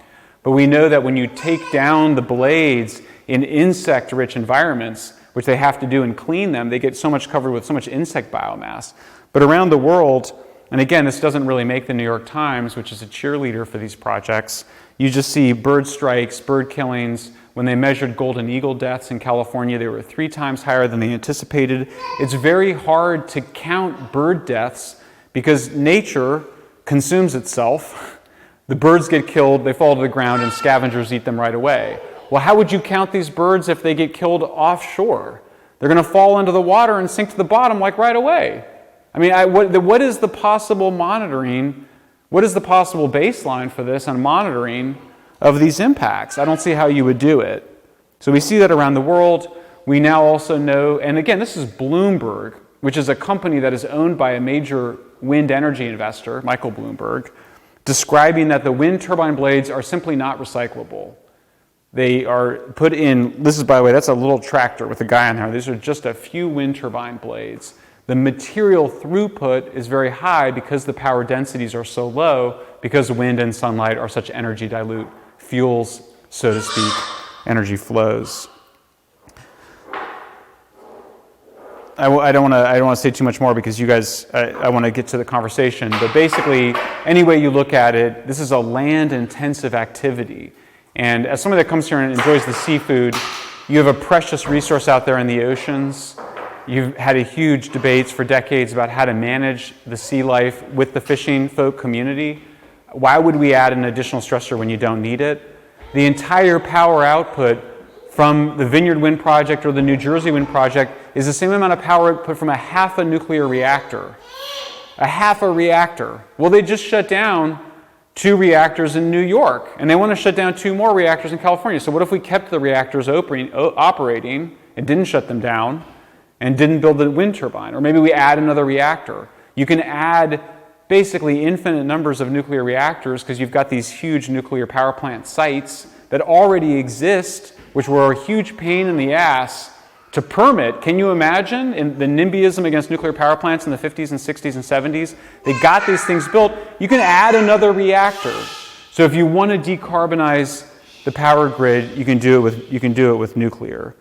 But we know that when you take down the blades in insect-rich environments, which they have to do and clean them, they get so much covered with so much insect biomass. But around the world, and again, this doesn't really make the New York Times, which is a cheerleader for these projects, you just see bird strikes, bird killings. When they measured golden eagle deaths in California, they were 3 times higher than they anticipated. It's very hard to count bird deaths because nature consumes itself. The birds get killed, they fall to the ground, and scavengers eat them right away. Well, how would you count these birds if they get killed offshore? They're going to fall into the water and sink to the bottom like right away. I mean, what is the possible monitoring? What is the possible baseline for this on monitoring of these impacts? I don't see how you would do it. So we see that around the world. We now also know, and again, this is Bloomberg, which is a company that is owned by a major wind energy investor, Michael Bloomberg, describing that the wind turbine blades are simply not recyclable. They are put in, this is, by the way, that's a little tractor with a guy on there. These are just a few wind turbine blades. The material throughput is very high because the power densities are so low, because wind and sunlight are such energy dilute fuels, so to speak, energy flows. I don't want to say too much more because you guys, I want to get to the conversation. But basically, any way you look at it, this is a land-intensive activity. And as somebody that comes here and enjoys the seafood, you have a precious resource out there in the oceans. You've had a huge debates for decades about how to manage the sea life with the fishing folk community. Why would we add an additional stressor when you don't need it? The entire power output from the Vineyard Wind Project or the New Jersey Wind Project is the same amount of power output from a half a nuclear reactor. A half a reactor. Well, they just shut down 2 reactors in New York, and they want to shut down 2 more reactors in California. So what if we kept the reactors operating and didn't shut them down and didn't build the wind turbine? Or maybe we add another reactor. You can add basically infinite numbers of nuclear reactors because you've got these huge nuclear power plant sites that already exist, which were a huge pain in the ass to permit. Can you imagine in the NIMBYism against nuclear power plants in the 50s and 60s and 70s? They got these things built. You can add another reactor. So if you want to decarbonize the power grid, you can do it with nuclear.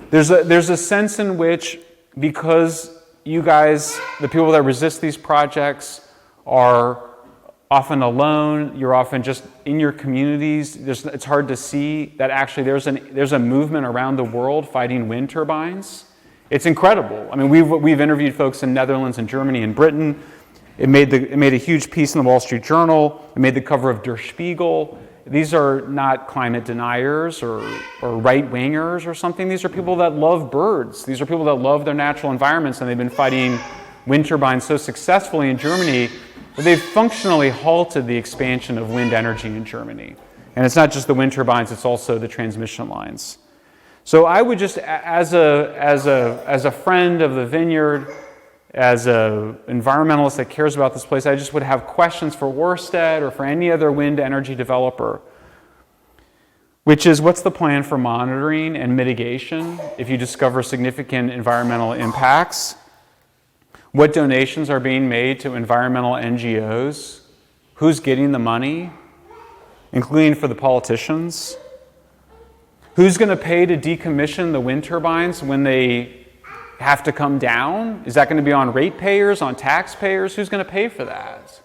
There's a sense in which, because you guys, the people that resist these projects, are often alone, you're often just in your communities, it's hard to see that actually there's a movement around the world fighting wind turbines. It's incredible. I mean, we've interviewed folks in Netherlands and Germany and Britain. It made a huge piece in the Wall Street Journal. It made the cover of Der Spiegel. these are not climate deniers or right-wingers or something. These are people that love birds. These are people that love their natural environments, and they've been fighting wind turbines so successfully in Germany that they've functionally halted the expansion of wind energy in Germany. And it's not just the wind turbines, it's also the transmission lines. So I would just, as a friend of the Vineyard, as an environmentalist that cares about this place, I just would have questions for Ørsted or for any other wind energy developer, which is, what's the plan for monitoring and mitigation if you discover significant environmental impacts? What donations are being made to environmental NGOs? Who's getting the money, including for the politicians? Who's going to pay to decommission the wind turbines when they have to come down? Is that going to be on ratepayers, on taxpayers? Who's going to pay for that?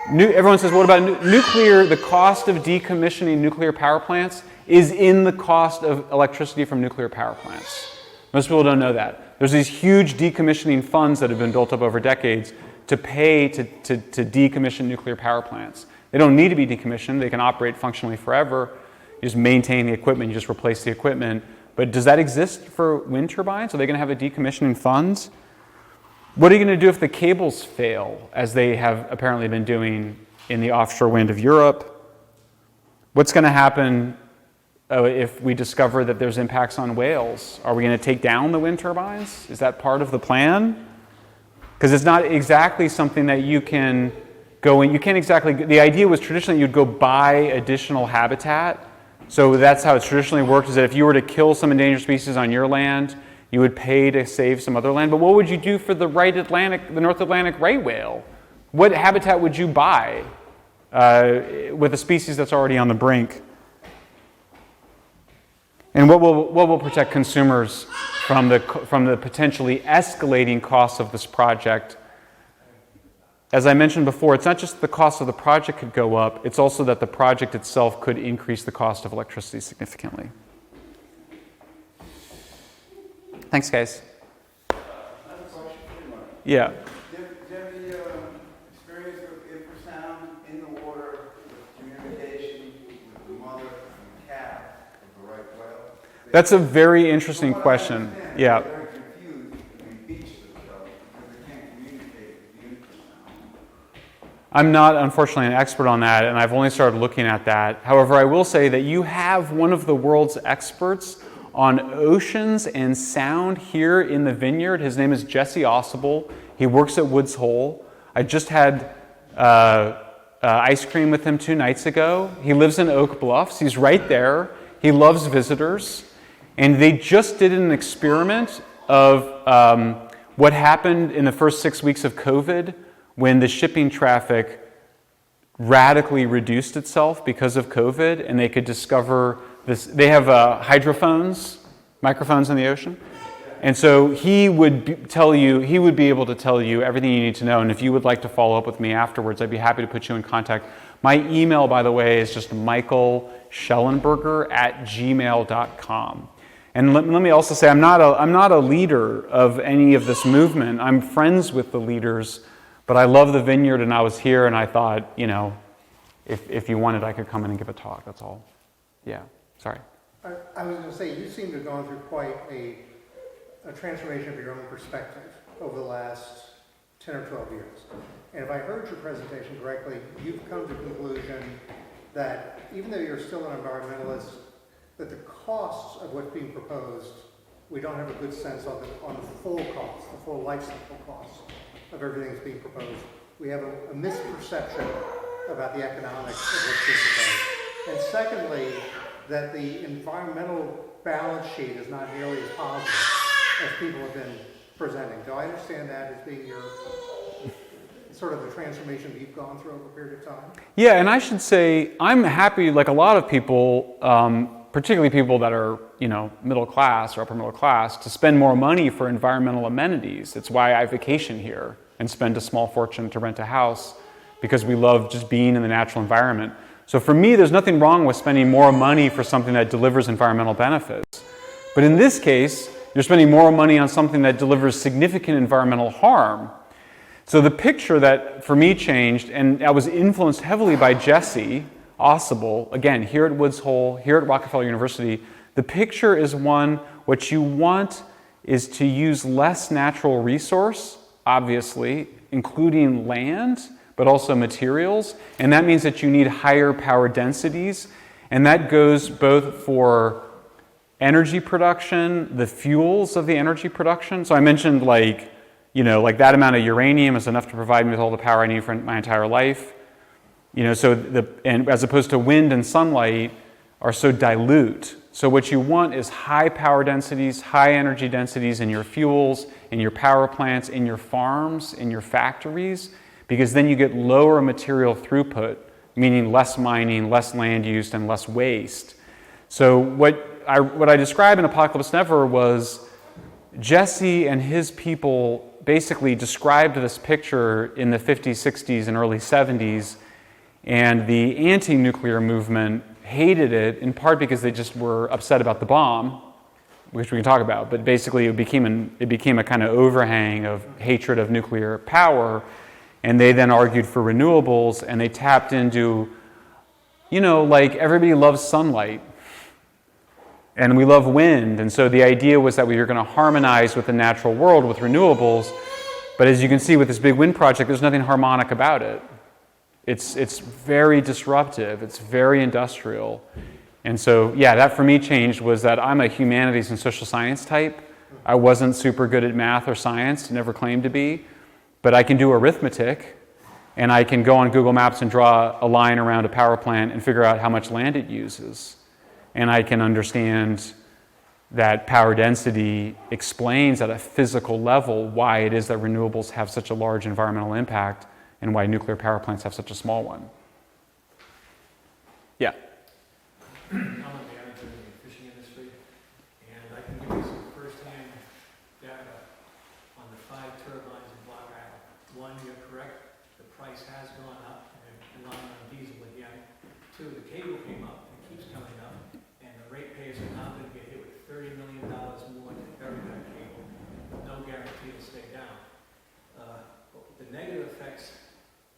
Everyone says, what about nuclear? The cost of decommissioning nuclear power plants is in the cost of electricity from nuclear power plants. Most people don't know that. There's these huge decommissioning funds that have been built up over decades to pay to decommission nuclear power plants. They don't need to be decommissioned. They can operate functionally forever. You just maintain the equipment. You just replace the equipment. But does that exist for wind turbines? Are they going to have a decommissioning fund? What are you going to do if the cables fail, as they have apparently been doing in the offshore wind of Europe? What's going to happen if we discover that there's impacts on whales? Are we going to take down the wind turbines? Is that part of the plan? Because it's not exactly something that you can go in. You can't exactly. The idea was traditionally you'd go buy additional habitat. So that's how it's traditionally worked, is that if you were to kill some endangered species on your land, you would pay to save some other land. But what would you do for the North Atlantic right whale? What habitat would you buy with a species that's already on the brink? And what will protect consumers from the potentially escalating costs of this project? As I mentioned before, it's not just the cost of the project could go up, it's also that the project itself could increase the cost of electricity significantly. Thanks, guys. I have a question for you, Mike. Yeah. Do you have any experience with infrasound in the water, with communication with the mother and the calf of the right whale? That's a very interesting question. Yeah. They're very confused and beach themselves because they can't communicate with the infrasound. I'm not, unfortunately, an expert on that, and I've only started looking at that. However, I will say that you have one of the world's experts on oceans and sound here in the Vineyard. His name is Jesse Ossable. He works at Woods Hole. I just had ice cream with him 2 nights ago. He lives in Oak Bluffs. He's right there. He loves visitors. And they just did an experiment of what happened in the first 6 weeks of COVID when the shipping traffic radically reduced itself because of COVID, and they could discover this. They have hydrophones, microphones in the ocean. And so he would be able to tell you everything you need to know. And if you would like to follow up with me afterwards, I'd be happy to put you in contact. My email, by the way, is just michaelshellenberger@gmail.com. And let me also say, I'm not a leader of any of this movement. I'm friends with the leaders, but I love the Vineyard, and I was here, and I thought, if you wanted, I could come in and give a talk. That's all. Yeah. Sorry. I was going to say, you seem to have gone through quite a transformation of your own perspective over the last 10 or 12 years. And if I heard your presentation correctly, you've come to the conclusion that even though you're still an environmentalist, that the costs of what's being proposed, we don't have a good sense of it on the full cost, the full life cycle cost of everything that's being proposed. We have a misperception about the economics of what's being proposed. And secondly, that the environmental balance sheet is not nearly as positive as people have been presenting. Do I understand that as being your sort of the transformation that you've gone through over a period of time? Yeah, and I should say I'm happy, like a lot of people, particularly people that are middle class or upper middle class, to spend more money for environmental amenities. It's why I vacation here and spend a small fortune to rent a house, because we love just being in the natural environment. So for me, there's nothing wrong with spending more money for something that delivers environmental benefits. But in this case, you're spending more money on something that delivers significant environmental harm. So the picture that for me changed, and I was influenced heavily by Jesse Ausable, again, here at Woods Hole, here at Rockefeller University, the picture is one, what you want is to use less natural resource, obviously, including land, but also materials. And that means that you need higher power densities. And that goes both for energy production, the fuels of the energy production. So I mentioned like that amount of uranium is enough to provide me with all the power I need for my entire life. And as opposed to wind and sunlight are so dilute. So what you want is high power densities, high energy densities in your fuels, in your power plants, in your farms, in your factories, because then you get lower material throughput, meaning less mining, less land use, and less waste. So what I described in Apocalypse Never was Jesse and his people basically described this picture in the 50s, 60s, and early 70s, and the anti-nuclear movement hated it, in part because they just were upset about the bomb, which we can talk about, but basically it became a kind of overhang of hatred of nuclear power, and they then argued for renewables, and they tapped into, like everybody loves sunlight, and we love wind, and so the idea was that we were going to harmonize with the natural world with renewables, but as you can see with this big wind project, there's nothing harmonic about it. It's very disruptive, it's very industrial. And so, yeah, that for me changed was that I'm a humanities and social science type. I wasn't super good at math or science, never claimed to be, but I can do arithmetic, and I can go on Google Maps and draw a line around a power plant and figure out how much land it uses. And I can understand that power density explains at a physical level why it is that renewables have such a large environmental impact and why nuclear power plants have such a small one. Yeah? I'm a manager in the fishing industry, and I can give you some first-hand data on the 5 turbines in Block Island. One, you're correct, the price has gone up, and they're relying on diesel again. 2, the cable came up, and keeps coming up, and the ratepayers are now going to get hit with $30 million more to bury that cable. No guarantee it'll stay down. The negative effects,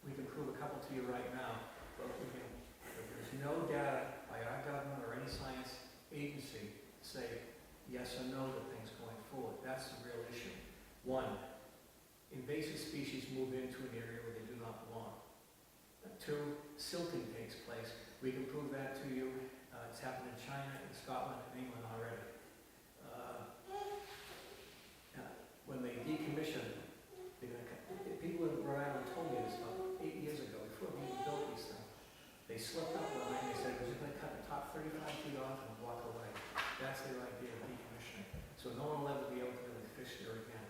we can prove a couple to you right now, but there's no data by our government or any science agency to say yes or no to things going forward. That's the real issue. 1, invasive species move into an area where they do not belong. 2, silting takes place. We can prove that to you. It's happened in China, in Scotland, and England already. When they decommission, people in Rhode Island told me this about 8 years ago, before we even built these things. They slipped up one night and they said, we're just going to cut the top 35 feet off and walk away. That's their idea of decommissioning. So no one will ever be able to really fish there again.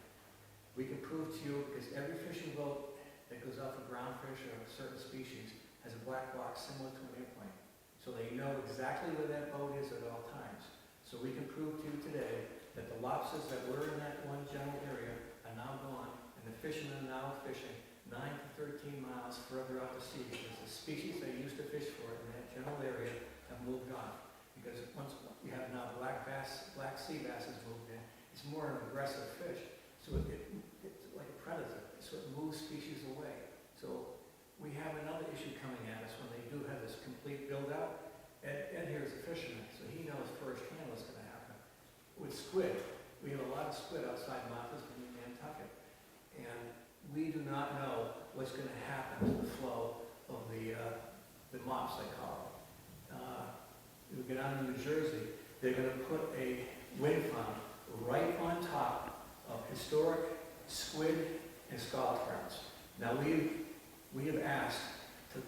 We can prove to you, because every fishing boat that goes out for groundfish or a certain species has a black box similar to an airplane. So they know exactly where that boat is at all times. So we can prove to you today that the lobsters that were in that one general area are now gone. And the fishermen are now fishing 9 to 13 miles further out to sea, because the species they used to fish for in that general area have moved on. Because once you have now black sea bass has moved in, it's more an aggressive fish. So it's like a predator. So it moves species away. So we have another issue coming at us when they do have this complete build-out. Ed here is a fisherman, so he knows firsthand what's going to happen. With squid, we have a lot of squid outside Martha's in Nantucket. And we do not know what's going to happen to the flow of the mops, they call it. You get down in New Jersey, they're going to put a wind farm right on top of historic squid and scallop grounds. Now we have asked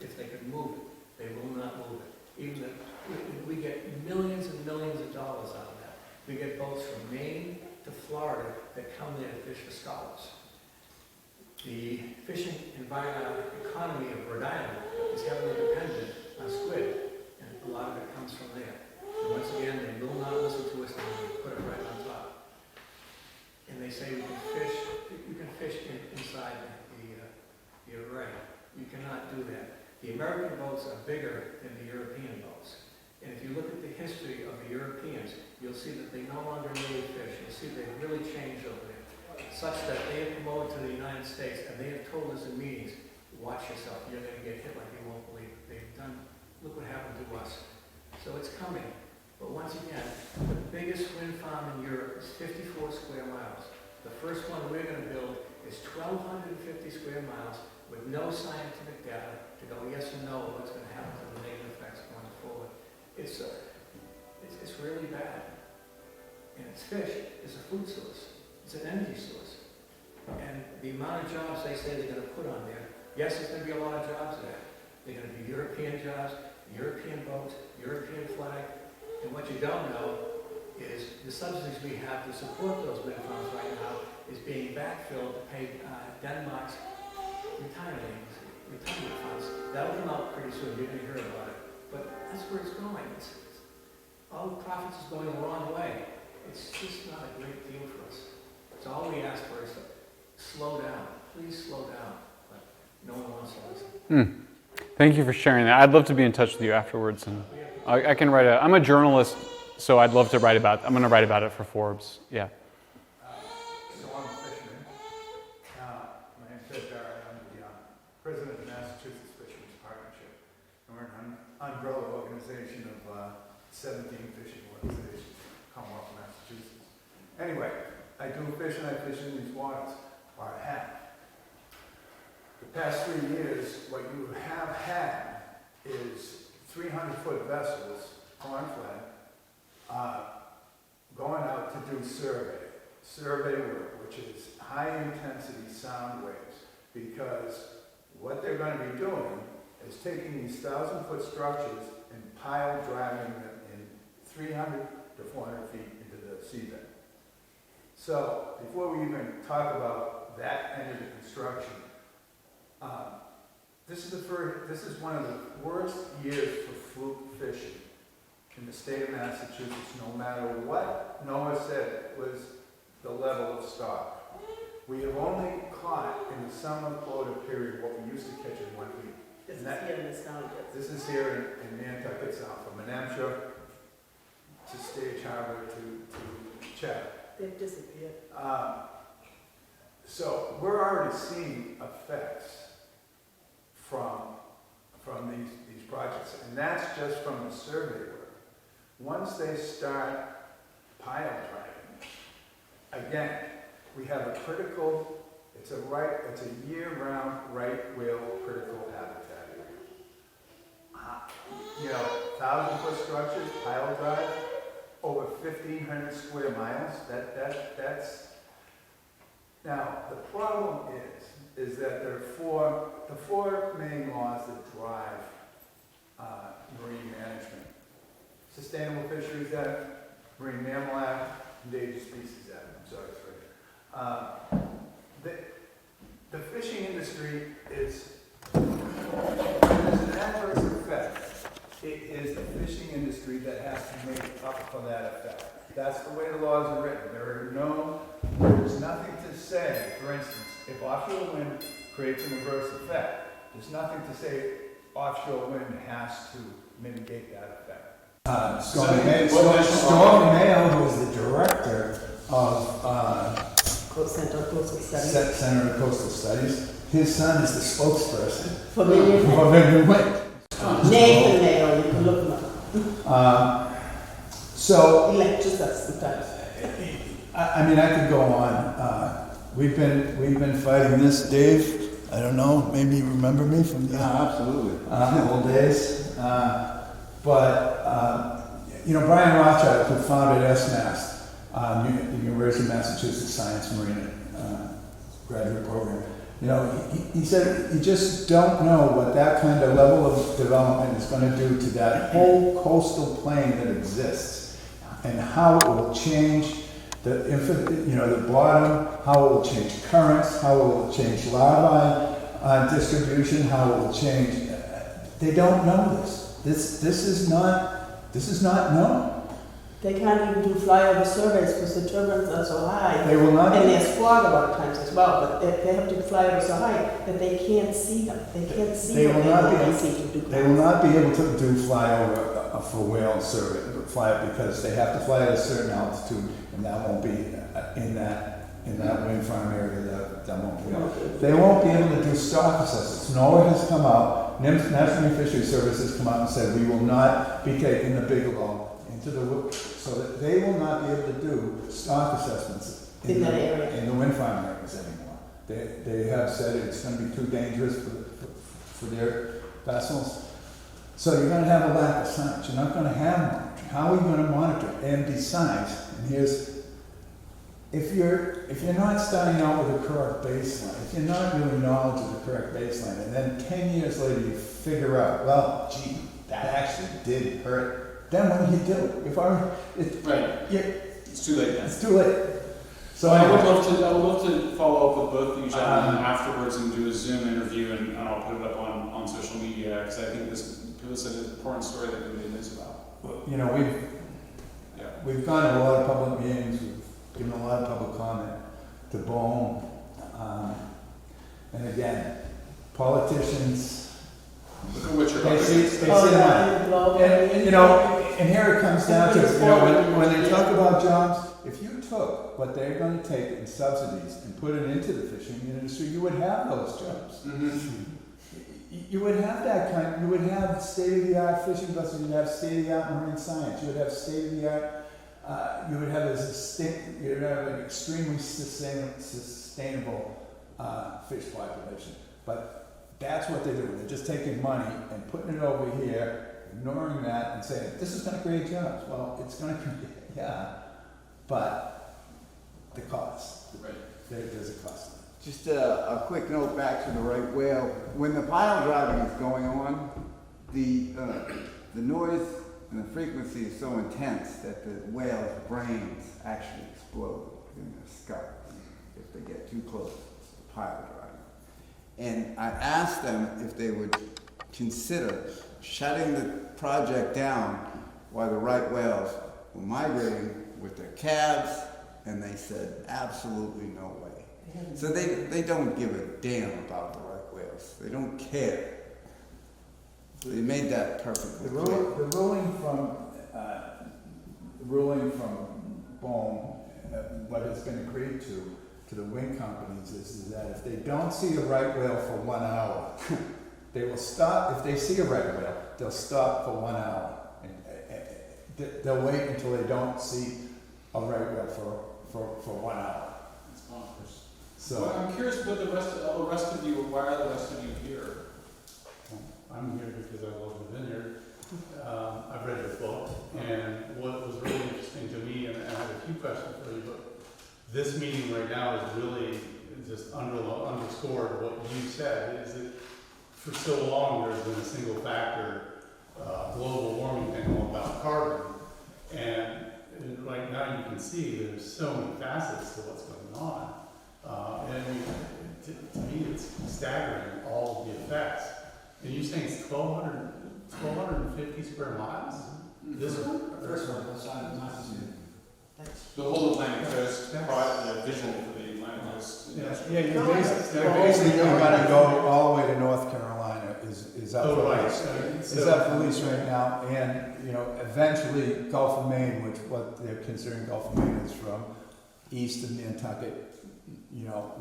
if they could move it. They will not move it. Even if we get millions and millions of dollars out of that. We get boats from Maine to Florida that come there to fish for scallops. The fishing economy of Rhode Island is heavily dependent on squid, and a lot of it comes from there. And once again, they will not listen to us, and they put it right on top. And they say you can fish inside the array. You cannot do that. The American boats are bigger than the European boats. And if you look at the history of the Europeans, you'll see that they no longer really fish. You'll see they've really changed over there, such that they have promoted to the United States, and they have told us in meetings, watch yourself, you're going to get hit like you won't believe. They've done look what happened to us. So it's coming. But once again, the biggest wind farm in Europe is 54 square miles. The first one we're going to build is 1,250 square miles with no scientific data to go yes or no what's going to happen to the negative effects going forward. It's really bad. And it's fish. It's a food source. It's an energy source. And the amount of jobs they say they're going to put on there, yes, there's going to be a lot of jobs there. They're going to be European jobs, European boats, European flag. And what you don't know is the subsidies we have to support those wind farms right now is being backfilled to pay Denmark's retirement funds. That'll come out pretty soon. You're going to hear about it. But that's where it's going. All the profits is going the wrong way. It's just not a great deal for us. So all we ask for is to slow down. Please slow down. But no one wants to listen. Thank you for sharing that. I'd love to be in touch with you afterwards, and I can write I'm a journalist, so I'd love to write about. I'm going to write about it for Forbes. Yeah. So I'm a fisherman. My name's Edgartown. I'm the president of the Massachusetts Fisheries Partnership. And we're an umbrella organization of 17 fishing organizations, Commonwealth of Massachusetts. Anyway, I do fish and I fish in these waters, or I have. The past 3 years, what you have had is 300-foot vessels, corn-fed, going out to do survey work, which is high-intensity sound waves, because what they're going to be doing is taking these 1,000-foot structures and pile driving them in 300 to 400 feet into the seabed. So, before we even talk about that end of the construction, this is one of the worst years for fluke fishing in the state of Massachusetts, no matter what NOAA said was the level of stock. We have only caught in the summer quota period what we used to catch in 1 week. This is here in this town. This is here in Nantucket Sound, from Menamsha to Stage Harbor to Chatham. They've disappeared. So we're already seeing effects from these projects, and that's just from the survey work. Once they start pile driving, again, we have a critical, it's a year-round right whale critical habitat area. 1,000-foot structures, pile drive, over 1,500 square miles. That's. Now the problem is that there are the four main laws that drive marine management: Sustainable Fisheries Act, Marine Mammal Act, Endangered Species Act. I'm sorry, it's right here. The fishing industry is, there's an adverse effect. It is the fishing industry that has to make up for that effect. That's the way the laws are written. There's nothing to say, for instance, if offshore wind creates an adverse effect, there's nothing to say offshore wind has to mitigate that effect. Stormy Mayo, who is the director of Center of Coastal Studies. Center of Coastal Studies, his son is the spokesperson For Vineyard. for Vineyard Wind. Nathan Mayo, you can look him up. So, He lectures us sometimes. I mean, I could go on. We've been fighting this, Dave. I don't know. Maybe you remember me from the old days. Brian Rothschild, who founded SMAST, the University of Massachusetts Science Marine graduate program. He said, you just don't know what that kind of level of development is going to do to that whole coastal plain that exists, and how it will change the bottom, how it will change currents, how it will change larvae distribution, how it will change. They don't know this. This is not known. They can't even do flyover surveys because the turbines are so high. They will not. And there's fog a lot of times as well, but they have to fly over so high that they can't see them. They can't see They them. will not be able see to do They will not be able to do flyover for whale survey, because they have to fly at a certain altitude, and that won't be in that wind farm area. That won't be. They won't be able to do stock assessments. NOAA has come out National Marine Fisheries Service has come out and said we will not be taking the bigelow into the, so that they will not be able to do stock assessments In that area. in the wind farm areas anymore. They have said it's going to be too dangerous for their vessels. So you're going to have a lack of science. You're not going to have monitoring. How are you going to monitor? And besides, and here's, if you're not starting out with a correct baseline, if you're not really knowledge of the correct baseline, and then 10 years later you figure out, well, gee, that actually did hurt, then what do you do? If It's too late then. it's too late. So I would love to follow up with both of you gentlemen afterwards and do a Zoom interview, and I'll put it up on social media, because I think this is an important story that nobody knows about. you know, we've gone to a lot of public meetings, we've given a lot of public comment to BOEM. And again, politicians, Look at what you're they up see against. money. And, you know, and here it comes down to, you know, when they talk about jobs, if you took what they're going to take in subsidies and put it into the fishing industry, you would have those jobs. You would have that kind, you would have state-of-the-art fishing vessels, you'd have state-of-the-art marine science, you would have state-of-the-art, you would have an extremely sustainable fish population. But that's what they're doing. They're just taking money and putting it over here, ignoring that and saying, this is going to create jobs. Well, it's going to create, yeah, but the cost. Right. There's a cost. Just a quick note back to the right whale. When the pile driving is going on, the noise and the frequency is so intense that the whale's brains actually explode in their skull if they get too close to the pile driving. And I asked them if they would consider shutting the project down while the right whales were migrating with their calves, and they said absolutely no way. So they don't give a damn about the right whales. They don't care. So they made that perfectly clear. The ruling from BOEM, what has been agreed to the wind companies is that if they don't see a right whale for 1 hour, they will stop. If they see a right whale, they'll stop for 1 hour. And they'll wait until they don't see a right whale for 1 hour. It's bonkers. So Well, I'm curious what why are the rest of you here? I'm here because I love the Vineyard. I've read your book, and what was really interesting to me, and I have a few questions for you, but this meeting right now is really just underscored what you said, is that for so long there's been a single factor global warming thing all about carbon, and right now you can see there's so many facets to what's going on. And to me, it's staggering, all of the effects. And you're saying it's 1,250 square miles? This one? The whole Atlantic coast, the vision for the Atlantic coast. yeah, you're basically going to go all the way to North Carolina is up for lease. Is up for lease right now, and you know, eventually Gulf of Maine, which what they're considering Gulf of Maine is from east of Nantucket, you know,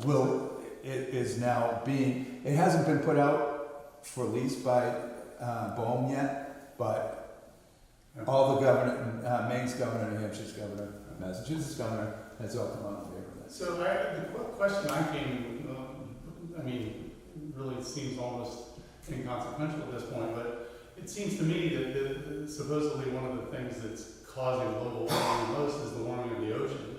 it is now being, it hasn't been put out for lease by BOEM yet, but all the governor, Maine's governor, New Hampshire's governor, Massachusetts governor, has all come out in favor of this. So the question I came, really seems almost inconsequential at this point, but it seems to me that supposedly one of the things that's causing global warming most is the warming of the ocean.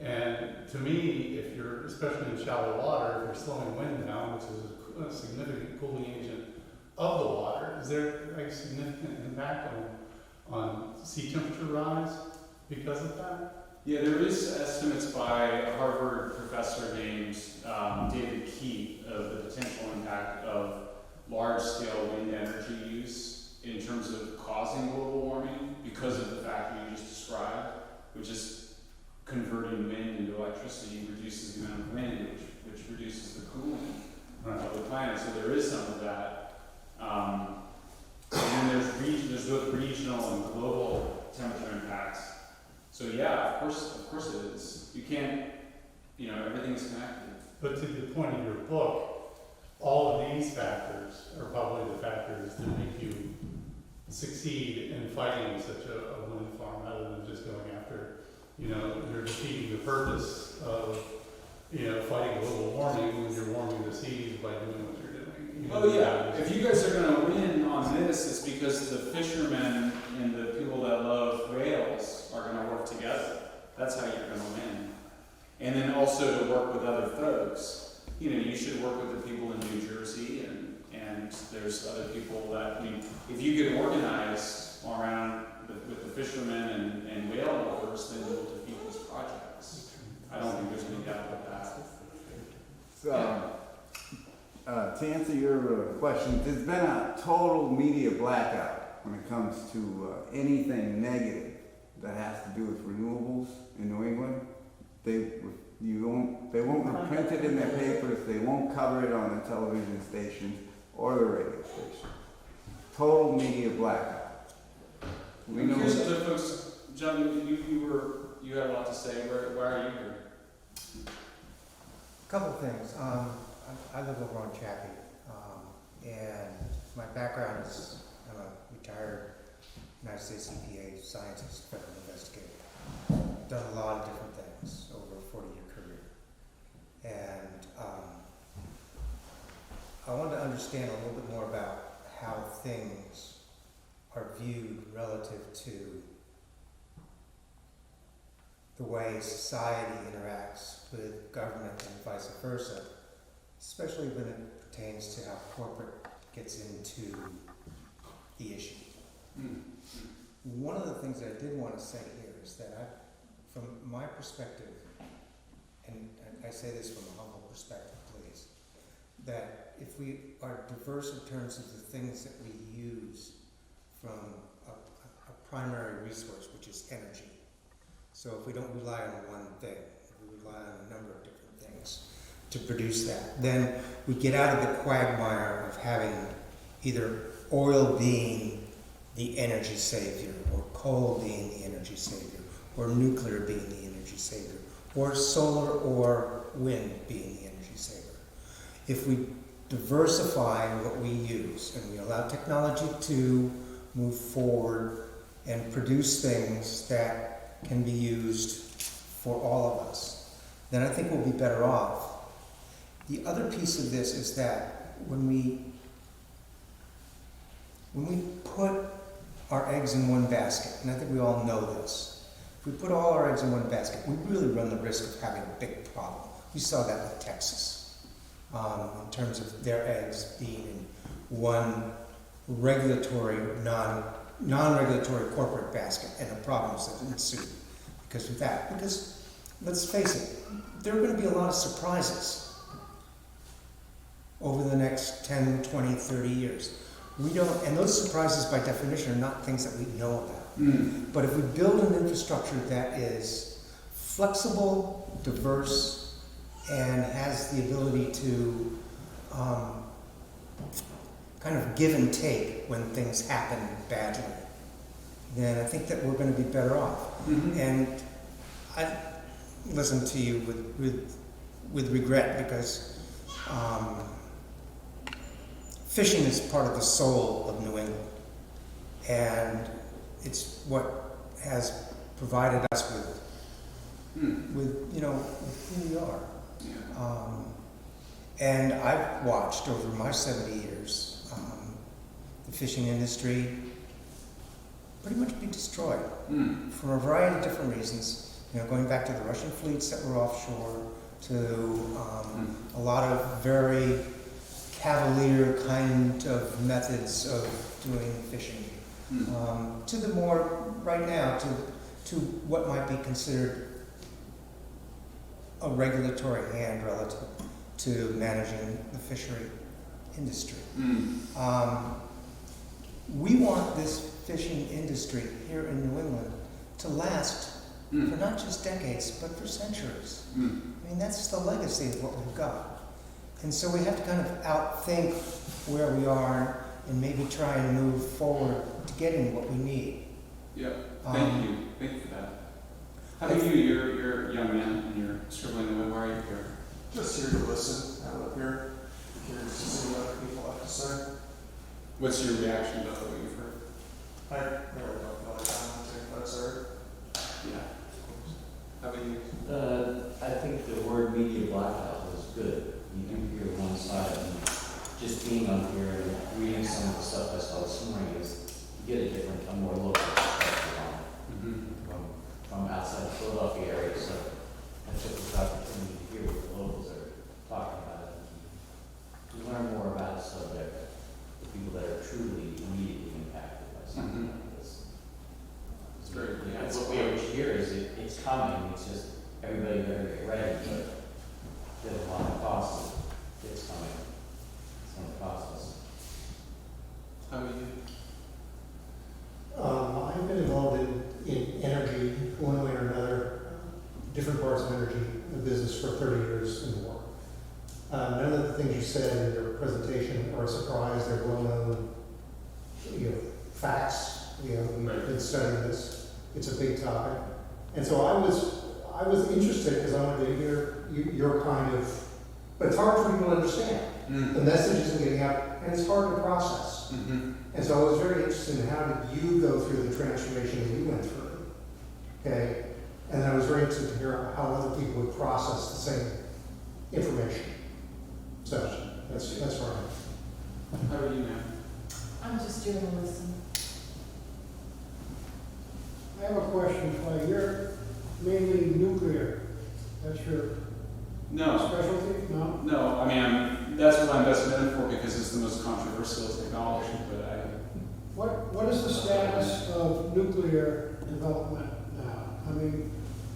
And to me, if you're, especially in shallow water, if you're slowing wind down, which is a significant cooling agent of the water, is there a significant impact on sea temperature rise because of that? Yeah, there is estimates by a Harvard professor named David Keat of the potential impact of large-scale wind energy use in terms of causing global warming because of the fact that you just described, which is converting wind into electricity reduces the amount of wind, which reduces the cooling of the planet. So there is some of that. And then there's both regional and global temperature impacts. So yeah, of course it is. You can't, everything is connected. But to the point of your book, all of these factors are probably the succeed in fighting such a wind farm rather than just going after, you're defeating the purpose of, fighting global warming when you're warming the seas by doing what you're doing. Oh yeah, if you guys are gonna win on this, it's because the fishermen and the people that love whales are gonna work together. That's how you're gonna win. And then also to work with other folks. You should work with the people in New Jersey and there's other people that, if you get organized around with the fishermen and whale lovers, then you'll defeat these projects. I don't think there's any doubt about that. So, to answer your question, there's been a total media blackout when it comes to anything negative that has to do with renewables in New England. They won't print it in their papers. They won't cover it on the television stations or the radio stations. Total media blackout. We know Here's that. other folks. John, you had a lot to say. Why are you here? A couple things. I live over on Chappie, and my background is I'm a retired United States EPA scientist, federal investigator. Done a lot of different things over a 40-year career. And I wanted to understand a little bit more about how things are viewed relative to the way society interacts with government and vice versa, especially when it pertains to how corporate gets into the issue. One of the things that I did want to say here is that from my perspective, and I say this from a humble perspective, please, that if we are diverse in terms of the things that we use from a primary resource, which is energy. So if we don't rely on one thing, if we rely on a number of different things to produce that, then we get out of the quagmire of having either oil being the energy savior, or coal being the energy savior, or nuclear being the energy savior, or solar or wind being the energy savior. If we diversify what we use and we allow technology to move forward and produce things that can be used for all of us, then I think we'll be better off. The other piece of this is that when we put our eggs in one basket, and I think we all know this, if we put all our eggs in one basket, we really run the risk of having a big problem. We saw that with Texas, in terms of their eggs being in one regulatory, non-regulatory corporate basket, and the problems that ensued because of that. Because, let's face it, there are going to be a lot of surprises over the next 10, 20, 30 years. And those surprises by definition are not things that we know about. But if we build an infrastructure that is flexible, diverse, and has the ability to kind of give and take when things happen badly, then I think that we're going to be better off. And I listen to you with regret because fishing is part of the soul of New England, and it's what has provided us with who we are. And I've watched over my 70 years the fishing industry pretty much be destroyed for a variety of different reasons. Going back to the Russian fleets that were offshore, to a lot of very cavalier kind of methods of doing fishing, to the more, right now, to what might be considered a regulatory hand relative to managing the fishery industry. We want this fishing industry here in New England to last for not just decades, but for centuries. I mean, that's the legacy of what we've got. And so we have to kind of outthink where we are and maybe try and move forward to getting what we need. Yeah, thank you. Thank you for that. How about you? You're a young man and you're scribbling away. Why are you here? Just here to listen. I live here. Curious to see what other people have to say. What's your reaction to what you've heard? I really don't know if that's our. Yeah. How about you? I think the word media blackout was good. You do hear one side, and just being on here and reading some of the stuff I saw this morning is you get a different, a more local perspective on it from outside the Philadelphia area. So I took this opportunity to hear what the locals are talking about and to learn more about the subject, the people that are truly immediately impacted by something like this. It's very good. Yeah, what we always hear is it's coming, it's just everybody better get ready, but there's a lot of costs. It's coming. It's going to cost us. How about you? I've been involved in energy, one way or another, different parts of energy business for 30 years and more. None of the things you said in your presentation are a surprise. They're well-known, facts. We've been studying this. It's a big topic, and so I was interested because I wanted to hear your kind of. But it's hard for people to understand. The message isn't getting out, and it's hard to process. And so I was very interested in how did you go through the transformation that you went through, okay? And I was very interested to hear how other people would process the same information. So that's where I'm. How about you, ma'am? I'm just doing a listen. I have a question for you. You're mainly nuclear. That's your No. specialty? No? No, I mean, that's what I'm best known for because it's the most controversial technology, but What is the status of nuclear development now? I mean,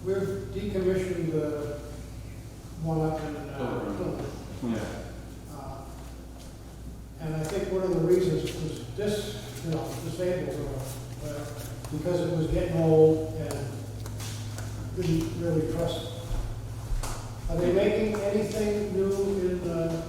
we've decommissioned the one up in Plymouth. yeah. And I think one of the reasons it was disabled because it was getting old and didn't really trust it. Are they making anything new in the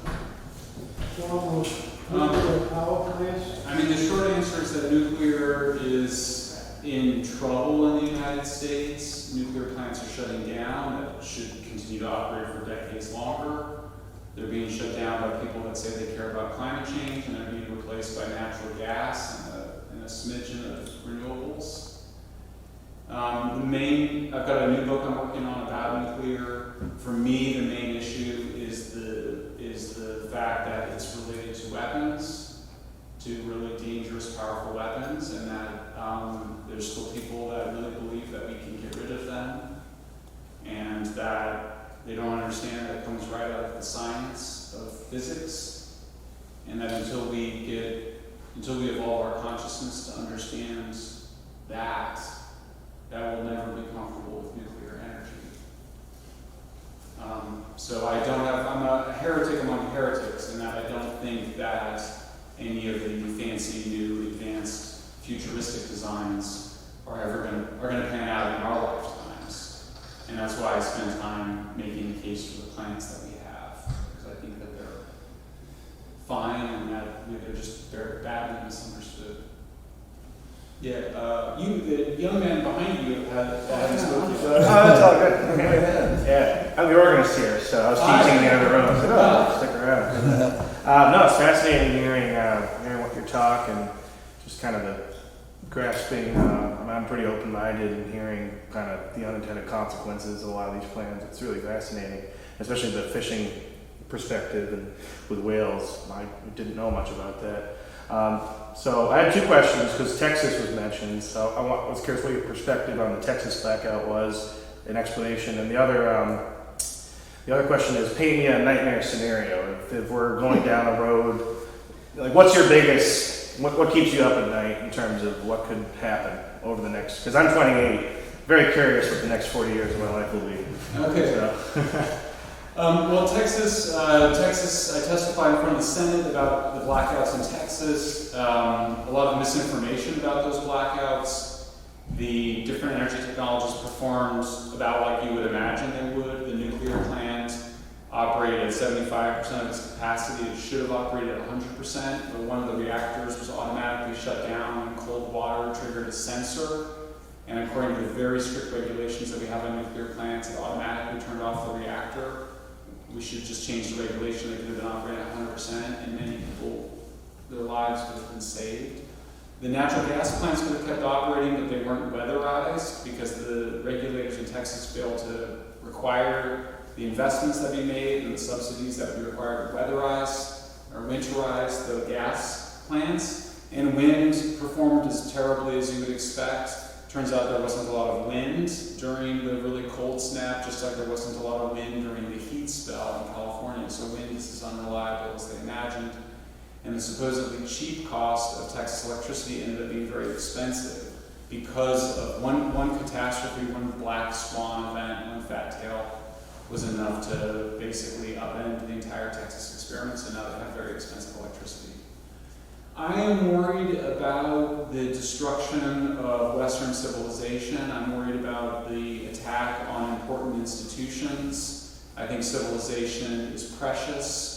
form of nuclear power plants? I mean, the short answer is that nuclear is in trouble in the United States. Nuclear plants are shutting down that should continue to operate for decades longer. They're being shut down by people that say they care about climate change, and they're being replaced by natural gas and a smidgen of renewables. I've got a new book I'm working on about nuclear. For me, the main issue is the fact that it's related to weapons, to really dangerous, powerful weapons, and that there's still people that really believe that we can get rid of them, and that they don't understand that it comes right out of the science of physics, and that until we evolve our consciousness to understand that we'll never be comfortable with nuclear energy. So I'm a heretic among heretics in that I don't think that any of the fancy new advanced futuristic designs are going to pan out in our lifetimes. And that's why I spend time making the case for the plants that we have, because I think that they're fine and that they're just very badly misunderstood. Yeah, the young man behind you hadn't spoken. Oh, that's all good. Yeah, I'm the organist here, so I was teaching in the other room. I said, stick around. No, it's fascinating hearing what your talk and just kind of the grasping. I'm pretty open-minded in hearing kind of the unintended consequences of a lot of these plans. It's really fascinating, especially the fishing perspective and with whales. I didn't know much about that. So I had two questions because Texas was mentioned. So I was curious what your perspective on the Texas blackout was, an explanation, and the other question is, paint me a nightmare scenario. If we're going down a road, like what's your biggest, what keeps you up at night in terms of what could happen over the next? Because I'm 28, very curious what the next 40 years of my life will be. Okay. So. Well, Texas, I testified in front of the Senate about the blackouts in Texas, a lot of misinformation about those blackouts. The different energy technologies performed about like you would imagine they would. The nuclear plant operated at 75% of its capacity. It should have operated at 100%, but one of the reactors was automatically shut down when cold water triggered a sensor. And according to the very strict regulations that we have on nuclear plants, it automatically turned off the reactor. We should just change the regulation. They could have been operating at 100%, and many people, their lives would have been saved. The natural gas plants could have kept operating, but they weren't weatherized because the regulators in Texas failed to require the investments that be made and the subsidies that would be required to weatherize or winterize the gas plants. And wind performed as terribly as you would expect. Turns out there wasn't a lot of wind during the really cold snap, just like there wasn't a lot of wind during the heat spell in California. So wind is as unreliable as they imagined. And the supposedly cheap cost of Texas electricity ended up being very expensive because of one catastrophe, one black swan event, one fat tail was enough to basically upend the entire Texas experiment, so now they have very expensive electricity. I am worried about the destruction of Western civilization. I'm worried about the attack on important institutions. I think civilization is precious.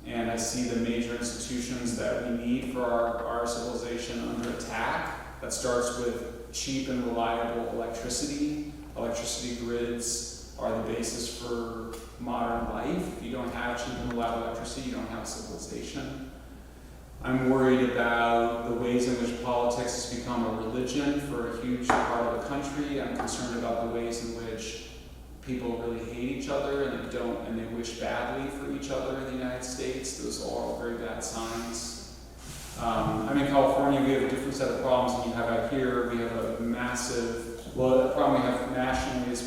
And I see the major institutions that we need for our civilization under attack. That starts with cheap and reliable electricity. Electricity grids are the basis for modern life. If you don't have cheap and reliable electricity, you don't have civilization. I'm worried about the ways in which politics has become a religion for a huge part of the country. I'm concerned about the ways in which people really hate each other and they wish badly for each other in the United States. Those are all very bad signs. I'm in California, we have a different set of problems than you have out here. We have a massive, the problem we have nationally is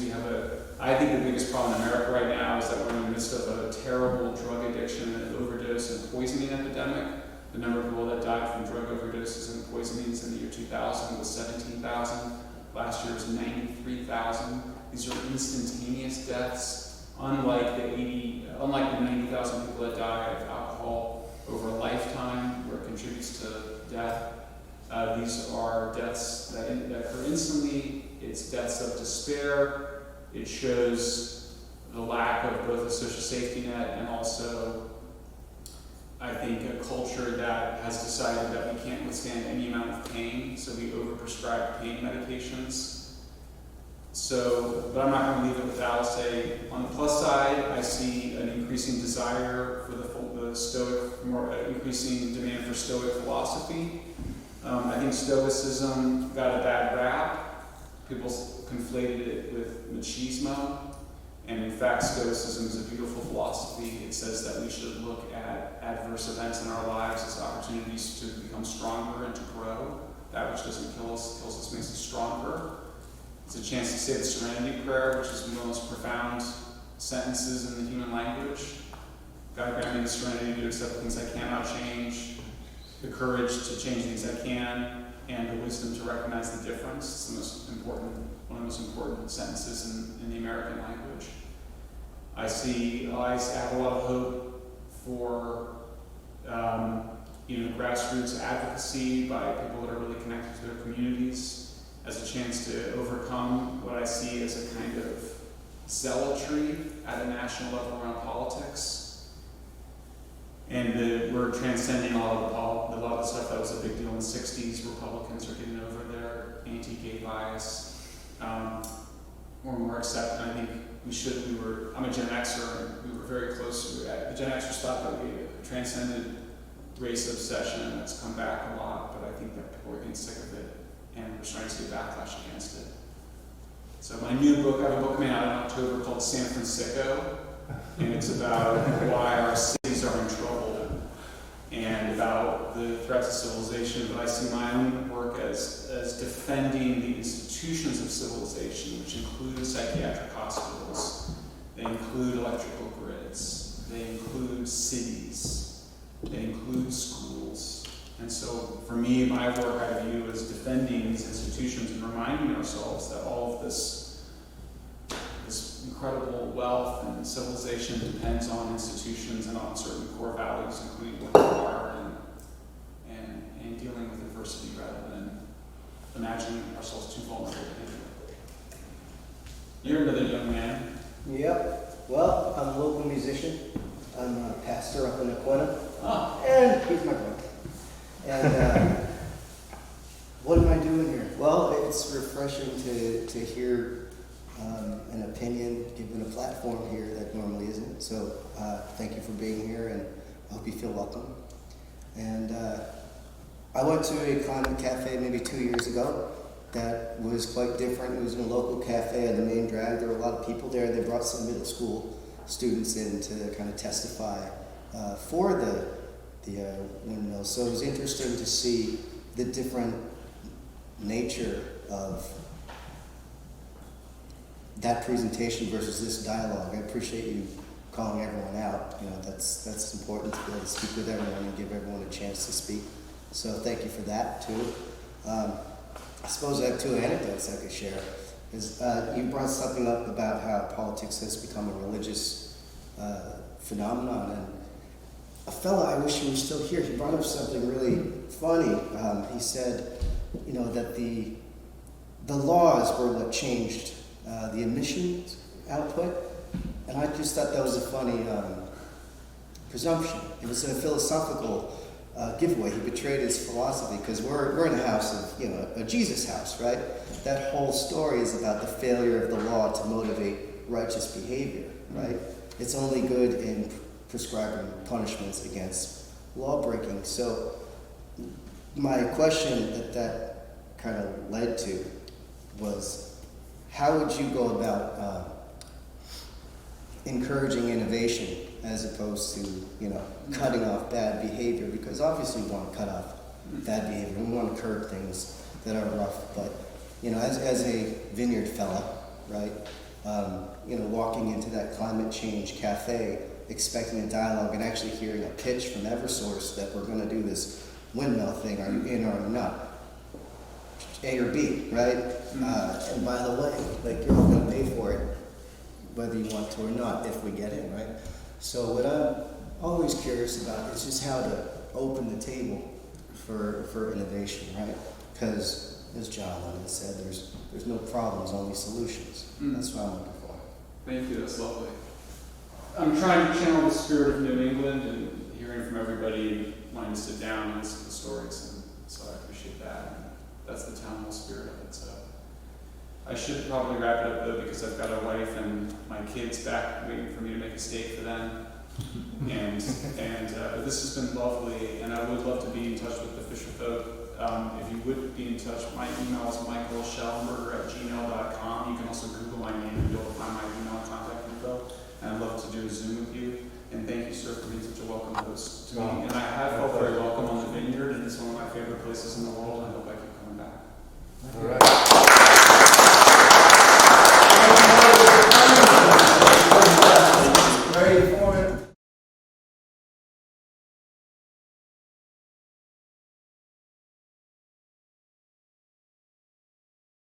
I think the biggest problem in America right now is that we're in the midst of a terrible drug addiction and overdose and poisoning epidemic. The number of people that died from drug overdoses and poisonings in the year 2000 was 17,000. Last year was 93,000. These are instantaneous deaths, unlike the 90,000 people that die of alcohol over a lifetime, where it contributes to death. These are deaths that occur instantly. It's deaths of despair. It shows the lack of both a social safety net and also, I think, a culture that has decided that we can't withstand any amount of pain, so we overprescribe pain medications. But I'm not going to leave it without. I'll say, on the plus side, I see an increasing desire for the Stoic, increasing demand for Stoic philosophy. I think Stoicism got a bad rap. People conflated it with machismo. And in fact, Stoicism is a beautiful philosophy. It says that we should look at adverse events in our lives as opportunities to become stronger and to grow. That which doesn't kill us, kills us, makes us stronger. It's a chance to say the Serenity Prayer, which is one of the most profound sentences in the human language. God grant me the serenity to accept things I cannot change, the courage to change things I can, and the wisdom to recognize the difference. It's the most important, one of the most important sentences in the American language. I have a lot of hope for grassroots advocacy by people that are really connected to their communities, as a chance to overcome what I see as a kind of zealotry at a national level around politics. And we're transcending a lot of the stuff that was a big deal in the 60s. Republicans are getting over their anti-gay bias. We're more accepting. I think I'm a Gen Xer, and we were very close to it. The Gen Xers thought that we transcended race obsession, and that's come back a lot, but I think that people are getting sick of it. And we're starting to see a backlash against it. So my new book, I have a book coming out in October called San Francisco, and it's about why our cities are in trouble and about the threats to civilization. But I see my own work as defending the institutions of civilization, which include psychiatric hospitals, they include electrical grids, they include cities, they include schools. And so for me, my work I view as defending these institutions and reminding ourselves that all of this incredible wealth and civilization depends on institutions and on certain core values, including working hard and dealing with adversity rather than imagining ourselves too vulnerable to it. You're another young man. Yep. Well, I'm a local musician. I'm a pastor up in Aquina. Oh. And he's my brother. And what am I doing here? Well, it's refreshing to hear an opinion given a platform here that normally isn't. So thank you for being here, and I hope you feel welcome. And I went to a climate cafe maybe 2 years ago that was quite different. It was in a local cafe on the main drag. There were a lot of people there. They brought some middle school students in to kind of testify for the windmill. So it was interesting to see the different nature of that presentation versus this dialogue. I appreciate you calling everyone out. You know, that's important to be able to speak with everyone and give everyone a chance to speak. So thank you for that too. I suppose I have 2 anecdotes I could share. You brought something up about how politics has become a religious phenomenon, and a fella, I wish he was still here, he brought up something really funny. He said, you know, that the laws were what changed the emissions output, and I just thought that was a funny presumption. It was a philosophical giveaway. He betrayed his philosophy, because we're in a house of, you know, a Jesus house, right? That whole story is about the failure of the law to motivate righteous behavior, right? It's only good in prescribing punishments against law breaking. So my question that kind of led to was, how would you go about encouraging innovation as opposed to, you know, cutting off bad behavior? Because obviously we want to cut off bad behavior. We want to curb things that are rough. But, you know, as a Vineyard fella, right, you know, walking into that climate change cafe, expecting a dialogue and actually hearing a pitch from Eversource that we're going to do this windmill thing, are you in or are you not? A or B, right? And by the way, like, you're all going to pay for it, whether you want to or not, if we get in, right? So what I'm always curious about is just how to open the table for innovation, right? Because, as John Lennon said, there's no problems, only solutions. That's what I'm looking for. Thank you, that's lovely. I'm trying to channel the spirit of New England and hearing from everybody, wanting to sit down and listen to the stories, and so I appreciate that. And that's the town hall spirit of it. So I should probably wrap it up though, because I've got a wife and my kids back waiting for me to make a steak for them. and but this has been lovely, and I would love to be in touch with the Fisher folk. If you would be in touch, my email is michaelshellenberger@gmail.com. You can also Google my name and be able to find my email and contact info. And I'd love to do a Zoom with you. And thank you, sir, for being such a welcome host to me. And I have felt very welcome on the Vineyard, and it's one of my favorite places in the world, and I hope I keep coming back. All right.